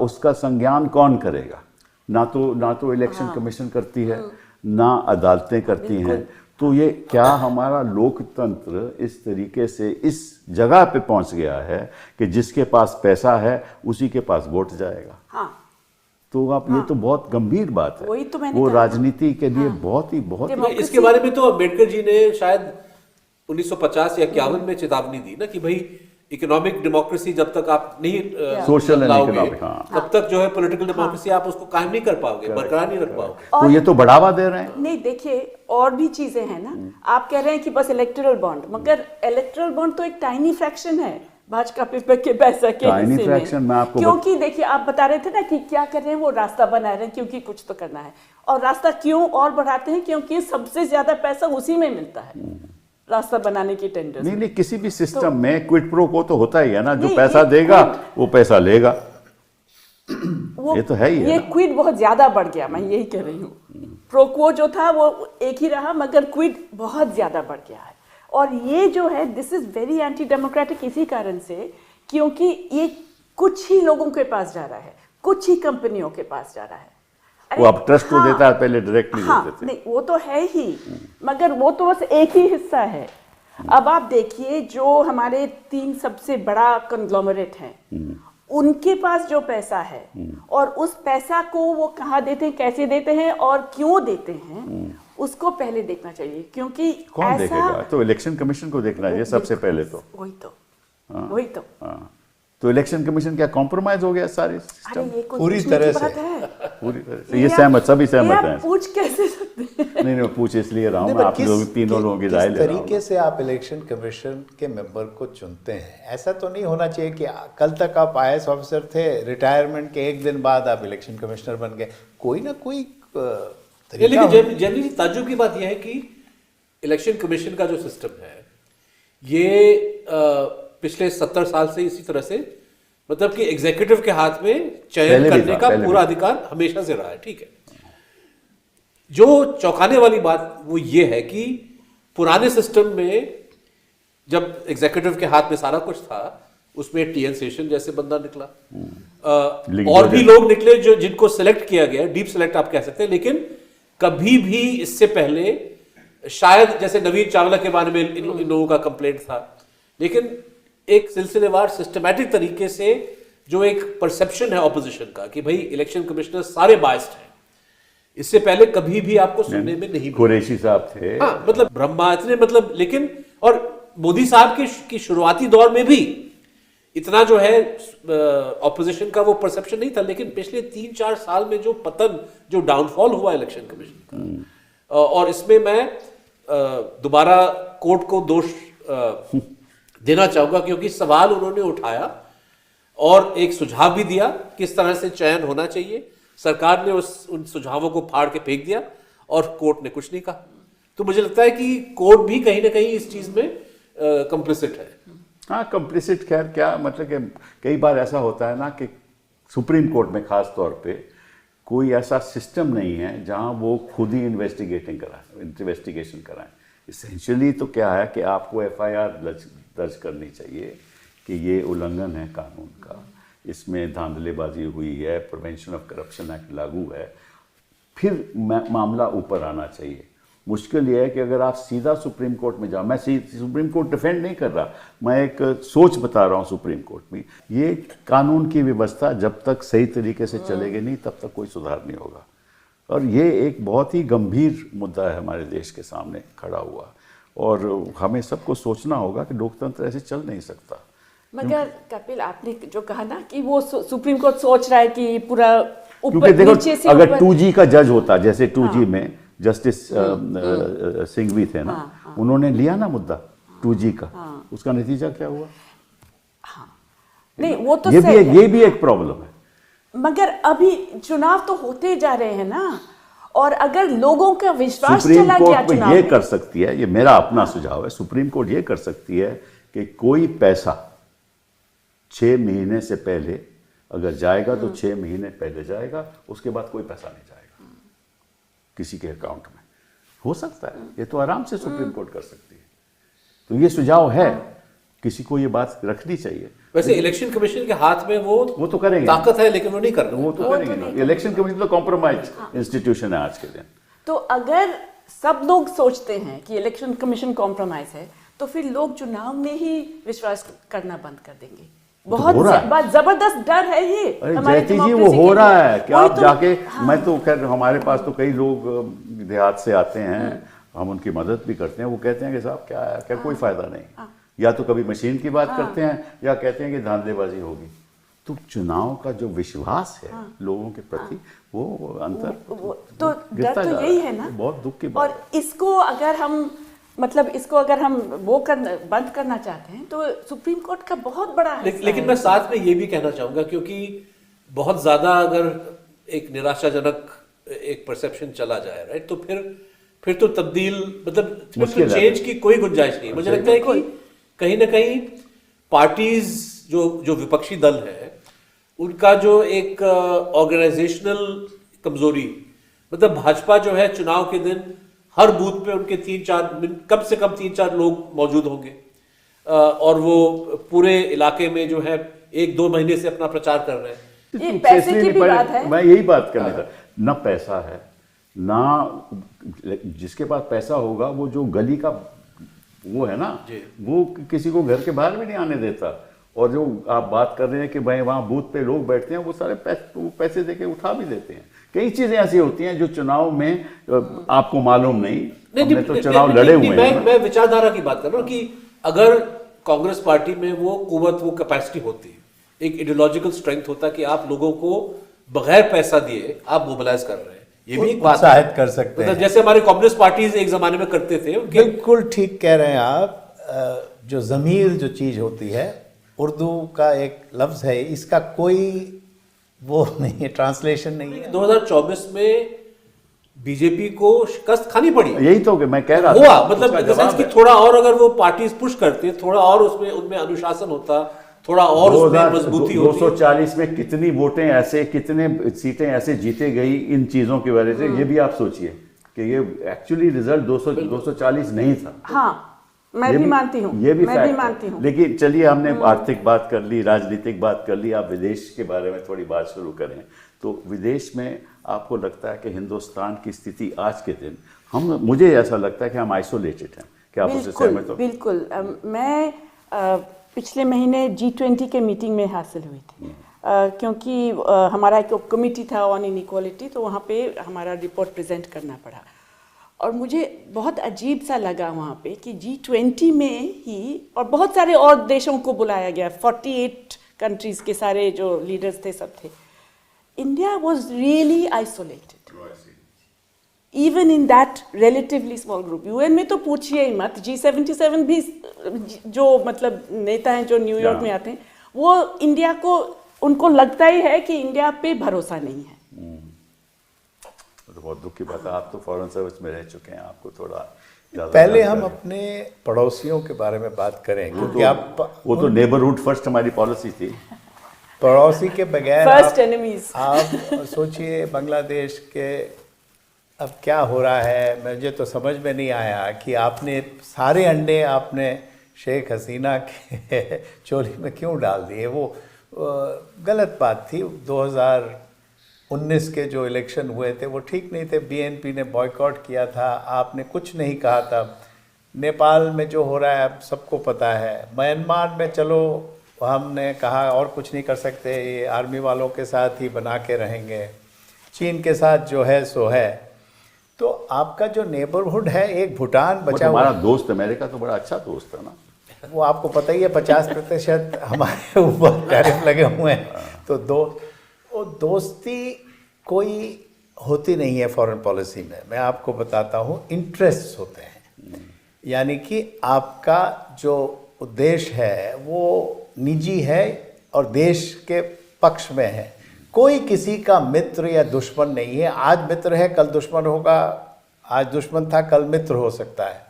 उसका संज्ञान कौन करेगा? ना तो इलेक्शन कमीशन करती है, ना अदालतें करती हैं। तो ये क्या हमारा लोकतंत्र इस तरीके से इस जगह पे पहुंच गया है कि जिसके पास पैसा है उसी के पास वोट जाएगा? तो आप ये तो बहुत गंभीर बात है, वही तो मैंने वो कहा। राजनीति के लिए बहुत ही इसके बारे में तो अम्बेडकर जी ने शायद 1950 या 51 में चेतावनी दी ना कि भाई इकोनॉमिक डेमोक्रेसी जब तक आप नहीं सोशल एंड लाओगे, इकोनॉमिक, तब तक जो है पॉलिटिकल डेमोक्रेसी आप उसको कायम नहीं कर पाओगे, बरकरार नहीं रख पाओगे। तो ये तो बढ़ावा दे रहे हैं। नहीं, देखिए और भी चीजें हैं ना। आप कह रहे हैं कि बस इलेक्टोरल बॉन्ड, मगर इलेक्टोरल बॉन्ड तो एक टाइनी फ्रैक्शन है भाजपा के पैसा के हिस्से में। क्योंकि देखिए आप बता रहे थे ना कि क्या कर रहे हैं, वो रास्ता बना रहे हैं क्योंकि कुछ तो करना है, और रास्ता क्यों और बढ़ाते हैं? क्योंकि सबसे ज्यादा पैसा उसी में मिलता है, रास्ता बनाने की टेंडर। नहीं, किसी भी सिस्टम में क्विड प्रो को तो होता ही है ना, जो पैसा देगा वो पैसा लेगा, ये तो है ही है। ये क्विड बहुत ज्यादा बढ़ गया, मैं यही कह रही हूँ। प्रोक्वो जो था वो एक ही रहा, मगर क्विड बहुत ज्यादा बढ़ गया है। और ये जो है, this is very anti democratic इसी कारण से, क्योंकि ये कुछ ही लोगों के पास जा रहा है, कुछ ही कंपनियों के पास जा रहा है। वो अब ट्रस्ट को देता है, पहले डायरेक्टली देते थे। नहीं, वो तो है ही, मगर वो तो बस एक ही हिस्सा है। अब आप देखिए जो हमारे 3 सबसे बड़ा कंग्लोमरेट हैं, उनके पास जो पैसा है और उस पैसा को वो कहाँ देते हैं, कैसे देते हैं और क्यों देते हैं, उसको पहले देखना चाहिए। क्योंकि कौन देखेगा? तो इलेक्शन कमीशन को देखना चाहिए सबसे पहले। तो वही तो वही तो। हाँ, तो इलेक्शन कमीशन क्या कॉम्प्रोमाइज हो गया सारे अरे सिस्टम? ये कोई पूरी पूछने तरह की से। बात है? पूरी तरह से ये सहमत, सभी ये सहमत आप हैं। पूछ कैसे सकते हैं? नहीं मैं पूछ इसलिए रहा हूँ, नहीं, मैं पर आप लोग तीनों लोगों की राय किस ले रहा हूँ। तरीके से आप इलेक्शन कमीशन के मेंबर को चुनते हैं? ऐसा तो नहीं होना चाहिए कि कल तक आप IAS ऑफिसर थे, रिटायरमेंट के एक दिन बाद आप इलेक्शन कमिश्नर बन गए। कोई ना कोई तरीका लेकिन होना- जैमिनी जी, ताज्जुब की बात यह है कि इलेक्शन कमीशन का जो सिस्टम है ये पिछले 70 साल से इसी तरह से, मतलब कि एग्जीक्यूटिव के हाथ में चयन पहले भी करने था, का पहले पूरा भी। अधिकार हमेशा से रहा है, ठीक है। जो चौंकाने वाली बात वो ये है कि पुराने सिस्टम में जब एग्जीक्यूटिव के हाथ में सारा कुछ था, उसमें TN शेषन जैसे बंदा निकला, और भी लोग निकले जो जिनको सिलेक्ट किया गया, डीप सिलेक्ट आप कह सकते हैं, लेकिन कभी भी इससे पहले शायद जैसे नवीन चावला के बारे में इन लोगों का कंप्लेंट था, लेकिन एक सिलसिलेवार सिस्टमैटिक तरीके से जो एक परसेप्शन है ऑपोजिशन का कि भाई इलेक्शन कमिश्नर सारे बायस्ड हैं, इससे पहले कभी भी आपको सुनने में नहीं मिला। कुरैशी साहब थे। हाँ, मतलब ब्रह्मा इतने, मतलब, लेकिन और मोदी साहब की शुरुआती दौर में भी इतना जो है ऑपोजिशन का वो परसेप्शन नहीं था, लेकिन पिछले 3-4 साल में जो पतन, जो डाउनफॉल हुआ इलेक्शन कमीशन का, और इसमें मैं दोबारा कोर्ट को दोष देना चाहूंगा, क्योंकि सवाल उन्होंने उठाया और एक सुझाव भी दिया किस तरह से चयन होना चाहिए। सरकार ने उन सुझावों को फाड़ के फेंक दिया और कोर्ट ने कुछ नहीं कहा। तो मुझे लगता है कि कोर्ट भी कहीं ना कहीं इस चीज में कंप्लिसिट है। हाँ, कंप्लिसिट, खैर क्या मतलब कि कई बार ऐसा होता है ना कि सुप्रीम कोर्ट में खास तौर पे कोई ऐसा सिस्टम नहीं है जहाँ वो खुद ही इन्वेस्टिगेशन कराएं। इसेंशियली तो क्या है कि आपको FIR दर्ज करनी चाहिए कि ये उल्लंघन है कानून का, इसमें धांधलेबाजी हुई है, प्रिवेंशन ऑफ करप्शन एक्ट लागू है, फिर मामला ऊपर आना चाहिए। मुश्किल ये है कि अगर आप सीधा सुप्रीम कोर्ट में जाओ, मैं सुप्रीम कोर्ट डिफेंड नहीं कर रहा, मैं एक सोच बता रहा हूँ सुप्रीम कोर्ट में, ये कानून की व्यवस्था जब तक सही तरीके से चलेगी नहीं तब तक कोई सुधार नहीं होगा। और ये एक बहुत ही गंभीर मुद्दा है हमारे देश के सामने खड़ा हुआ, और हमें सबको सोचना होगा कि लोकतंत्र ऐसे चल नहीं सकता। मगर कपिल, आपने जो कहा ना कि वो सुप्रीम कोर्ट सोच रहा है कि पूरा क्योंकि ऊपर देखो, नीचे से अगर ऊपर। 2G का जज होता, जैसे 2G में जस्टिस सिंघवी थे ना, उन्होंने लिया ना मुद्दा 2G का, उसका नतीजा क्या हुआ? नहीं, वो तो ये सही है। ये भी एक प्रॉब्लम है। मगर अभी चुनाव तो होते जा रहे हैं ना, और अगर लोगों का विश्वास सुप्रीम चला गया कोर्ट चुनाव में ये में, कर सकती है, ये मेरा अपना सुझाव है, सुप्रीम कोर्ट ये कर सकती है कि कोई पैसा 6 महीने से पहले अगर जाएगा तो 6 महीने पहले जाएगा, उसके बाद कोई पैसा नहीं जाएगा किसी के अकाउंट में। हो सकता है, ये तो आराम से सुप्रीम कोर्ट कर सकती है। तो ये सुझाव है, किसी को ये बात रखनी चाहिए। वैसे इलेक्शन कमीशन के हाथ में वो तो करेंगे, ताकत है, लेकिन वो नहीं कर रहे। वो तो करेंगे ना। इलेक्शन कमीशन तो कॉम्प्रोमाइज इंस्टीट्यूशन है आज के दिन। तो अगर सब लोग सोचते हैं कि इलेक्शन कमीशन कॉम्प्रोमाइज है, तो फिर लोग चुनाव में ही विश्वास करना बंद कर देंगे। बहुत हो रहा है। जबरदस्त डर है ये अरे हमारी जयती जी, वो democracy हो के रहा लिए। है कि वही आप तो- जाके, हाँ। मैं तो खैर हमारे पास तो कई लोग देहात से आते हैं, हम उनकी मदद भी करते हैं, वो कहते हैं कि साहब क्या है, क्या कोई फायदा नहीं। या तो कभी मशीन की बात करते हैं या कहते हैं कि धांधलेबाजी होगी। तो चुनाव का जो विश्वास है लोगों के प्रति, वो अंतर तो डर गिरता तो जा यही रहा है ना। बहुत दुख की बात और इसको अगर हम वो बंद करना चाहते हैं, तो सुप्रीम कोर्ट का बहुत बड़ा हिस्सा लेकिन है। मैं साथ में ये भी कहना चाहूंगा, क्योंकि बहुत ज्यादा अगर एक निराशाजनक एक परसेप्शन चला जाए, राइट, तो फिर तो तब्दील, मतलब फिर मुश्किल तो है। चेंज की कोई गुंजाइश नहीं। मुझे लगता है कि कहीं ना कहीं पार्टीज जो विपक्षी दल है, उनका जो एक ऑर्गेनाइजेशनल कमजोरी, मतलब भाजपा जो है चुनाव के दिन हर बूथ पे उनके 3-4 कम से कम 3-4 लोग मौजूद होंगे, और वो पूरे इलाके में जो है 1-2 महीने से अपना प्रचार कर रहे हैं। ये पैसे की भी बात है। मैं यही बात करने का, ना पैसा है ना, जिसके पास पैसा होगा वो जो गली का वो है ना, वो किसी को घर के बाहर भी नहीं आने देता। और जो आप बात कर रहे हैं कि भाई वहाँ बूथ पे लोग बैठते हैं, वो सारे पैसे देके उठा भी देते हैं। कई चीजें ऐसी होती हैं जो चुनाव में आपको मालूम नहीं, हमने तो चुनाव लड़े हुए हैं। मैं विचारधारा की बात कर रहा हूँ कि अगर कांग्रेस पार्टी में वो कुव्वत, वो कैपेसिटी होती है, एक आइडियोलॉजिकल स्ट्रेंथ होता है कि आप लोगों को बगैर पैसा दिए आप मोबिलाइज कर रहे हैं। ये भी एक बात उत्साहित कर सकते हैं, जैसे हमारे कम्युनिस्ट पार्टीज एक जमाने में करते थे। बिल्कुल ठीक कह रहे हैं आप। जो ज़मीर जो चीज़ होती है, उर्दू का एक लफ्ज़ है, इसका कोई वो नहीं है, ट्रांसलेशन नहीं है। 2024 में बीजेपी को शिकस्त खानी पड़ी, यही तो मैं कह रहा हुआ, था, मतलब उसका इन द सेंस जवाब कि है। थोड़ा और अगर वो पार्टीज पुश करते, थोड़ा और उसमें उनमें अनुशासन होता, थोड़ा और उसमें मजबूती होती। 240 में कितनी वोटें ऐसे, कितने सीटें ऐसे जीते गई इन चीजों की वजह से, ये भी आप सोचिए कि ये एक्चुअली रिजल्ट 240 नहीं था। हाँ, मैं ये भी मानती हूँ, ये भी मैं fact भी है। मानती हूँ। लेकिन चलिए, हमने आर्थिक बात कर ली, राजनीतिक बात कर ली, आप विदेश के बारे में थोड़ी बात शुरू करें। तो विदेश में आपको लगता है कि हिंदुस्तान की स्थिति आज के दिन, मुझे ऐसा लगता है कि हम आइसोलेटेड हैं, क्या आप उससे सहमत हो? बिल्कुल। मैं पिछले महीने G20 के मीटिंग में हासिल हुई थी, क्योंकि हमारा एक कमिटी था ऑन इनइक्वालिटी, तो वहाँ पे हमारा रिपोर्ट प्रेजेंट करना पड़ा। और मुझे बहुत अजीब सा लगा वहाँ पे कि G20 में ही, और बहुत सारे और देशों को बुलाया गया, 48 कंट्रीज़ के सारे जो लीडर्स थे सब थे, India was really isolated even in that relatively small group. UN में तो पूछिए ही मत, G77 भी जो मतलब नेता हैं जो न्यूयॉर्क में आते हैं, वो इंडिया को, उनको लगता ही है कि इंडिया पे भरोसा नहीं है। तो बहुत दुख की बात है। आप तो फॉरेन सर्विस में रह चुके हैं, आपको थोड़ा ज़्यादा पहले हम जानकारी है। अपने पड़ोसियों के बारे में बात करें, क्योंकि वो तो नेबरहुड फर्स्ट हमारी पॉलिसी थी। पड़ोसी के बगैर फर्स्ट एनिमीज। आप सोचिए बांग्लादेश के अब क्या हो रहा है। मुझे तो समझ में नहीं आया कि आपने सारे अंडे आपने शेख हसीना के चोली में क्यों डाल दिए। वो गलत बात थी। 2019 के जो इलेक्शन हुए थे वो ठीक नहीं थे, बीएनपी ने बॉयकॉट किया था, आपने कुछ नहीं कहा था। नेपाल में जो हो रहा है अब सबको पता है। म्यांमार में चलो हमने कहा और कुछ नहीं कर सकते, ये आर्मी वालों के साथ ही बना के रहेंगे। चीन के साथ जो है सो है। तो आपका जो नेबरहुड है, एक भूटान बचा हुआ हमारा दोस्त अमेरिका तो बड़ा अच्छा दोस्त है ना। वो आपको पता ही है 50% हमारे ऊपर टैरिफ लगे हुए हैं। तो वो दोस्ती कोई होती नहीं है फॉरेन पॉलिसी में। मैं आपको बताता हूँ, इंटरेस्ट होते हैं। यानी कि आपका जो उद्देश्य है वो निजी है और देश के पक्ष में है। कोई किसी का मित्र या दुश्मन नहीं है। आज मित्र है कल दुश्मन होगा, आज दुश्मन था कल मित्र हो सकता है।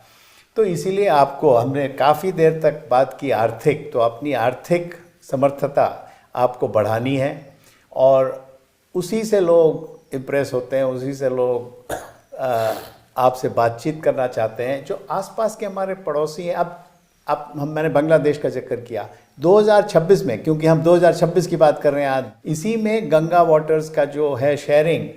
तो इसीलिए आपको, हमने काफ़ी देर तक बात की आर्थिक, तो अपनी आर्थिक समर्थता आपको बढ़ानी है और उसी से लोग इम्प्रेस होते हैं, उसी से लोग आपसे बातचीत करना चाहते हैं। जो आसपास के हमारे पड़ोसी हैं, अब मैंने बांग्लादेश का जिक्र किया 2026 में, क्योंकि हम 2026 की बात कर रहे हैं आज, इसी में गंगा वाटर्स का जो है शेयरिंग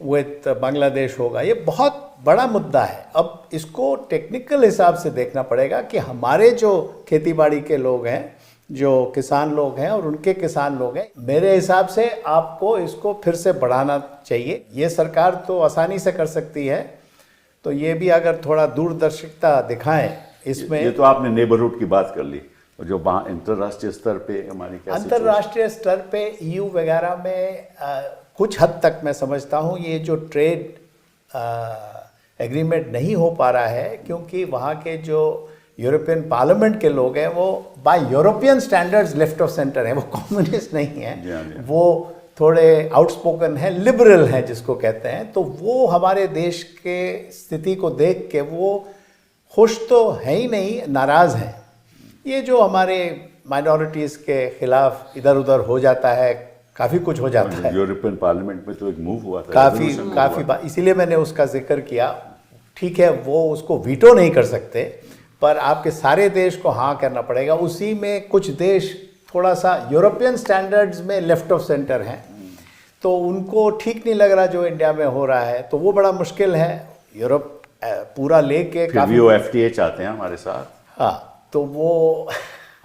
विथ बांग्लादेश होगा। ये बहुत बड़ा मुद्दा है। अब इसको टेक्निकल हिसाब से देखना पड़ेगा कि हमारे जो खेतीबाड़ी के लोग हैं, जो किसान लोग हैं और उनके किसान लोग हैं, मेरे हिसाब से आपको इसको फिर से बढ़ाना चाहिए। ये सरकार तो आसानी से कर सकती है, तो ये भी अगर थोड़ा दूरदर्शिता दिखाएं इसमें। ये तो आपने नेबरहुड की बात कर ली, और जो वहाँ अंतर्राष्ट्रीय स्तर पे हमारी क्या अंतर्राष्ट्रीय स्तर पे EU वगैरह में कुछ हद तक मैं समझता हूँ ये जो ट्रेड एग्रीमेंट नहीं हो पा रहा है, क्योंकि वहाँ के जो यूरोपियन पार्लियामेंट के लोग हैं वो bye European standards left of centre हैं, वो कम्युनिस्ट नहीं हैं, वो थोड़े आउटस्पोकन हैं, लिबरल हैं जिसको कहते हैं। तो वो हमारे देश के स्थिति को देख के वो खुश तो है ही नहीं, नाराज़ हैं। ये जो हमारे माइनॉरिटीज़ के खिलाफ इधर उधर हो जाता है, काफ़ी कुछ हो जाता है। यूरोपियन पार्लियामेंट में तो एक मूव हुआ था, काफ़ी बात, इसीलिए मैंने उसका जिक्र किया। ठीक है, वो उसको वीटो नहीं कर सकते, पर आपके सारे देश को हाँ करना पड़ेगा। उसी में कुछ देश थोड़ा सा यूरोपियन स्टैंडर्ड्स में लेफ्ट ऑफ सेंटर हैं, तो उनको ठीक नहीं लग रहा जो इंडिया में हो रहा है, तो वो बड़ा मुश्किल है। यूरोप पूरा लेके काफ़ी वो FTA चाहते हैं हमारे साथ। हाँ, तो वो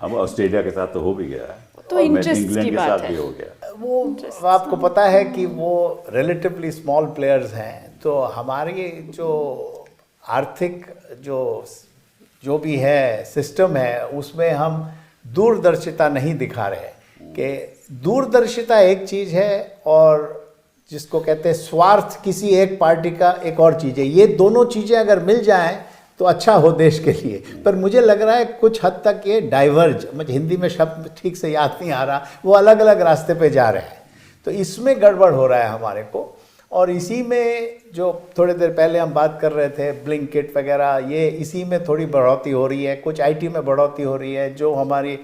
हम ऑस्ट्रेलिया के साथ तो हो भी गया है, तो और इंटरेस्ट इंग्लैंड की के बात साथ है। भी हो गया। वो आपको पता है कि वो रिलेटिवली स्मॉल प्लेयर्स हैं, तो हमारी जो आर्थिक जो जो भी है सिस्टम है उसमें हम दूरदर्शिता नहीं दिखा रहे, कि दूरदर्शिता एक चीज़ है और जिसको कहते हैं स्वार्थ किसी एक पार्टी का एक और चीज़ है। ये दोनों चीज़ें अगर मिल जाएं तो अच्छा हो देश के लिए, पर मुझे लग रहा है कुछ हद तक ये डाइवर्ज, मुझे हिंदी में शब्द ठीक से याद नहीं आ रहा, वो अलग अलग रास्ते पे जा रहे हैं। तो इसमें गड़बड़ हो रहा है हमारे को। और इसी में जो थोड़ी देर पहले हम बात कर रहे थे ब्लिंकिट वगैरह, ये इसी में थोड़ी बढ़ोतरी हो रही है, कुछ आईटी में बढ़ोतरी हो रही है, जो हमारी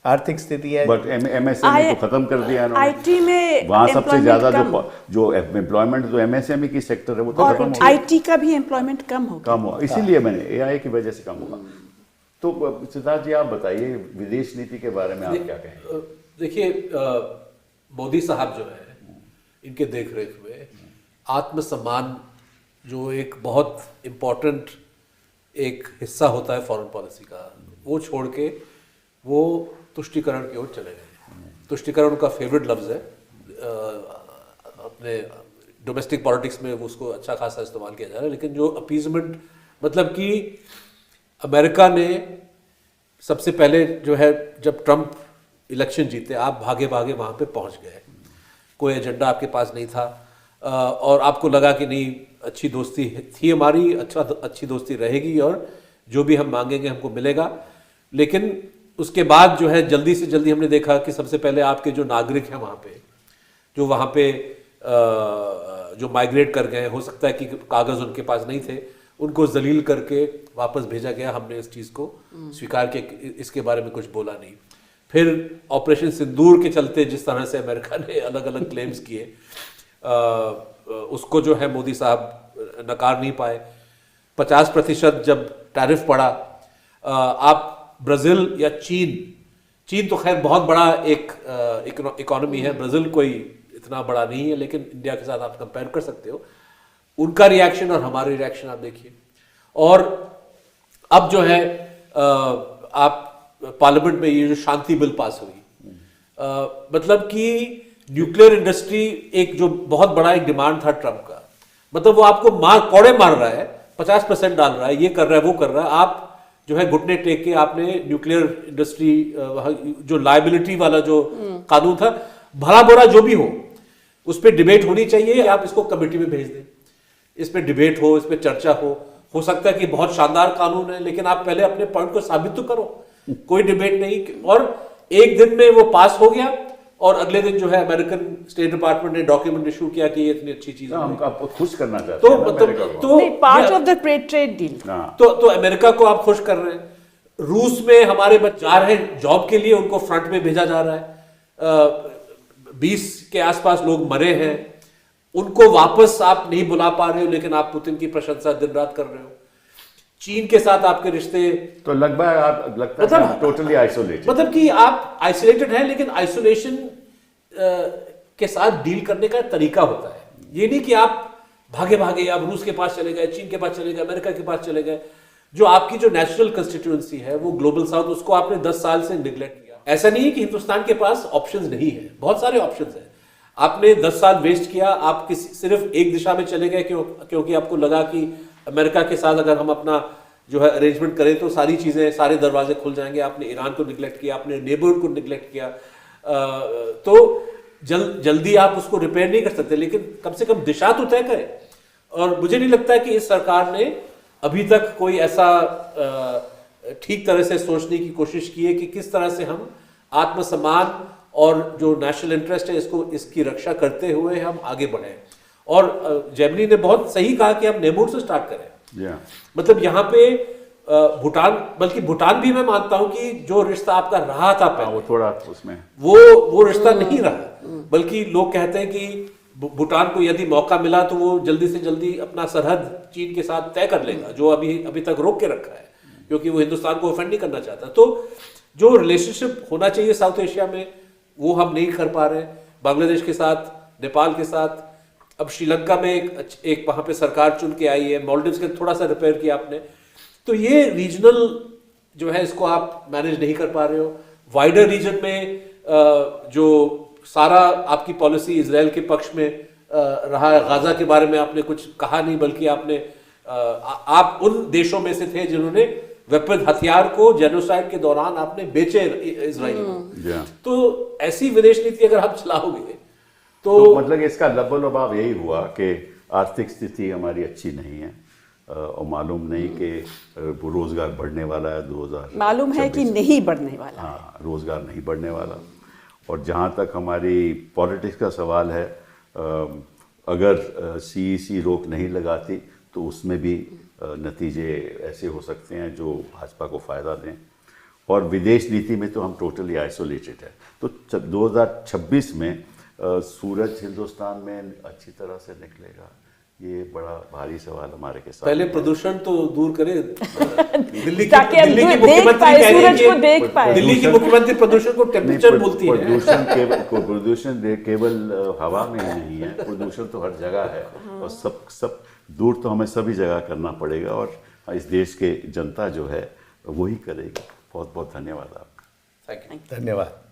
आर्थिक स्थिति है। बट एमएसएमई को खत्म कर दिया इन्होंने। आईटी में वहाँ सबसे employment ज्यादा कम। जो एम्प्लॉयमेंट जो एमएसएमई की सेक्टर है वो तो और कम हो गया। आईटी का भी एम्प्लॉयमेंट कम हो गया। कम हुआ, इसीलिए मैंने एआई की वजह से कम हुआ। तो सिद्धार्थ जी आप बताइए विदेश नीति के बारे में आप क्या कहेंगे? देखिए, मोदी साहब जो है, इनके देख रेख में आत्मसम्मान जो एक बहुत इम्पोर्टेंट एक हिस्सा होता है फॉरेन पॉलिसी का, वो छोड़ के वो तुष्टीकरण की ओर चले गए। तुष्टीकरण उनका फेवरेट लफ्ज़ है, अपने डोमेस्टिक पॉलिटिक्स में उसको अच्छा खासा इस्तेमाल किया जा रहा है। लेकिन जो अपीजमेंट, मतलब कि अमेरिका ने सबसे पहले जो है, जब ट्रंप इलेक्शन जीते, आप भागे भागे वहाँ पे पहुँच गए, कोई एजेंडा आपके पास नहीं था, और आपको लगा कि नहीं, अच्छी दोस्ती थी हमारी, अच्छी दोस्ती रहेगी और जो भी हम मांगेंगे हमको मिलेगा। लेकिन उसके बाद जो है जल्दी से जल्दी हमने देखा कि सबसे पहले आपके जो नागरिक हैं वहाँ पे, जो वहाँ पे जो माइग्रेट कर गए, हो सकता है कि कागज़ उनके पास नहीं थे, उनको जलील करके वापस भेजा गया। हमने इस चीज़ को स्वीकार किया, इसके बारे में कुछ बोला नहीं। फिर ऑपरेशन सिंदूर के चलते जिस तरह से अमेरिका ने अलग अलग क्लेम्स किए, उसको जो है मोदी साहब नकार नहीं पाए। 50% जब टैरिफ पड़ा, आप ब्राज़ील या चीन तो खैर बहुत बड़ा एक इकोनॉमी है, ब्राज़ील कोई इतना बड़ा नहीं है, लेकिन इंडिया के साथ आप कंपेयर कर सकते हो। उनका रिएक्शन और हमारे रिएक्शन आप देखिए। और अब जो है आप पार्लियामेंट में ये जो शांति बिल पास हुई, मतलब कि न्यूक्लियर इंडस्ट्री एक जो बहुत बड़ा एक डिमांड था ट्रम्प का, मतलब वो आपको कौड़े मार रहा है, 50% डाल रहा है, ये कर रहा है, वो कर रहा है। आप जो है घुटने टेक के आपने न्यूक्लियर इंडस्ट्री जो लायबिलिटी वाला जो कानून था, भला बुरा जो भी हो, उस पर डिबेट होनी चाहिए। आप इसको कमेटी में भेज दें, इस पर डिबेट हो, इस पर चर्चा हो सकता है कि बहुत शानदार कानून है, लेकिन आप पहले अपने पॉइंट को साबित तो करो। कोई डिबेट नहीं, और एक दिन में वो पास हो गया, और अगले दिन जो है अमेरिकन स्टेट डिपार्टमेंट ने डॉक्यूमेंट इशू किया कि ये इतनी अच्छी चीज है। हम आपको खुश करना चाहते हैं, मतलब तो part of the trade deal. तो अमेरिका को आप खुश कर रहे हैं। रूस में हमारे बच्चे जा रहे हैं जॉब के लिए, उनको फ्रंट में भेजा जा रहा है। 20 के आसपास लोग मरे हैं, उनको वापस आप नहीं बुला पा रहे हो, लेकिन आप पुतिन की प्रशंसा दिन रात कर रहे हो। चीन के साथ आपके रिश्ते तो लगभग आप लगता है टोटली आइसोलेटेड, मतलब कि आप आइसोलेटेड हैं, लेकिन आइसोलेशन के साथ डील करने का तरीका होता है। ये नहीं कि आप भागे भागे आप रूस के पास चले गए, चीन के पास चले गए, अमेरिका के पास चले गए। जो आपकी जो नेचुरल कंस्टिट्यूएंसी है वो ग्लोबल साउथ, उसको आपने 10 साल से निगलेक्ट किया। ऐसा नहीं है कि हिंदुस्तान के पास ऑप्शंस नहीं है, बहुत सारे ऑप्शंस हैं। आपने 10 साल वेस्ट किया, आप सिर्फ एक दिशा में चले गए क्योंकि आपको लगा कि अमेरिका के साथ अगर हम अपना जो है अरेंजमेंट करें तो सारी चीज़ें, सारे दरवाजे खुल जाएंगे। आपने ईरान को निगलेक्ट किया, आपने नेबरहुड को निगलेक्ट किया, तो जल्दी आप उसको रिपेयर नहीं कर सकते, लेकिन कम से कम दिशा तो तय करें। और मुझे नहीं लगता कि इस सरकार ने अभी तक कोई ऐसा ठीक तरह से सोचने की कोशिश की है कि किस तरह से हम आत्मसम्मान और जो नेशनल इंटरेस्ट है इसकी रक्षा करते हुए हम आगे बढ़ें। और जेमिनी ने बहुत सही कहा कि हम नेबरहुड से स्टार्ट करें। मतलब यहाँ पे भूटान, बल्कि भूटान भी मैं मानता हूँ कि जो रिश्ता आपका रहा था पहले, वो थोड़ा उसमें वो रिश्ता नहीं रहा, बल्कि लोग कहते हैं कि भूटान को यदि मौका मिला तो वो जल्दी से जल्दी अपना सरहद चीन के साथ तय कर लेगा, जो अभी तक रोक के रखा है, क्योंकि वो हिंदुस्तान को ऑफेंड नहीं करना चाहता। तो जो रिलेशनशिप होना चाहिए साउथ एशिया में, वो हम नहीं कर पा रहे। बांग्लादेश के साथ, नेपाल के साथ, अब श्रीलंका में एक वहाँ पे सरकार चुन के आई है, मालदीव्स के थोड़ा सा रिपेयर किया आपने। तो ये रीजनल जो है इसको आप मैनेज नहीं कर पा रहे हो। वाइडर रीजन में जो सारा आपकी पॉलिसी इजराइल के पक्ष में रहा है, गाजा के बारे में आपने कुछ कहा नहीं, बल्कि आपने आप उन देशों में से थे जिन्होंने वेपन हथियार को जेनोसाइड के दौरान आपने बेचे इजराइल को। तो ऐसी विदेश नीति अगर आप चलाओगे तो मतलब इसका लबोलबाव यही हुआ कि आर्थिक स्थिति हमारी अच्छी नहीं है और मालूम नहीं कि रोजगार बढ़ने वाला है 2000 मालूम है कि नहीं बढ़ने वाला। हाँ, रोजगार नहीं बढ़ने वाला। और जहाँ तक हमारी पॉलिटिक्स का सवाल है, अगर CEC रोक नहीं लगाती तो उसमें भी नतीजे ऐसे हो सकते हैं जो भाजपा को फ़ायदा दें। और विदेश नीति में तो हम टोटली आइसोलेटेड है। तो 2026 में सूरज हिंदुस्तान में अच्छी तरह से निकलेगा, ये बड़ा भारी सवाल हमारे के साथ। पहले प्रदूषण तो दूर करें। दिल्ली की ताकि हम मुख्यमंत्री देख पाए, कह रही है सूरज को देख कि पाए। दिल्ली की मुख्यमंत्री प्रदूषण को टेम्परेचर बोलती है। प्रदूषण केवल हवा में ही नहीं है, प्रदूषण तो हर जगह है। और सब दूर तो हमें सभी जगह करना पड़ेगा और इस देश के जनता जो है वही करेगी। बहुत बहुत धन्यवाद आपका। Thank you. धन्यवाद।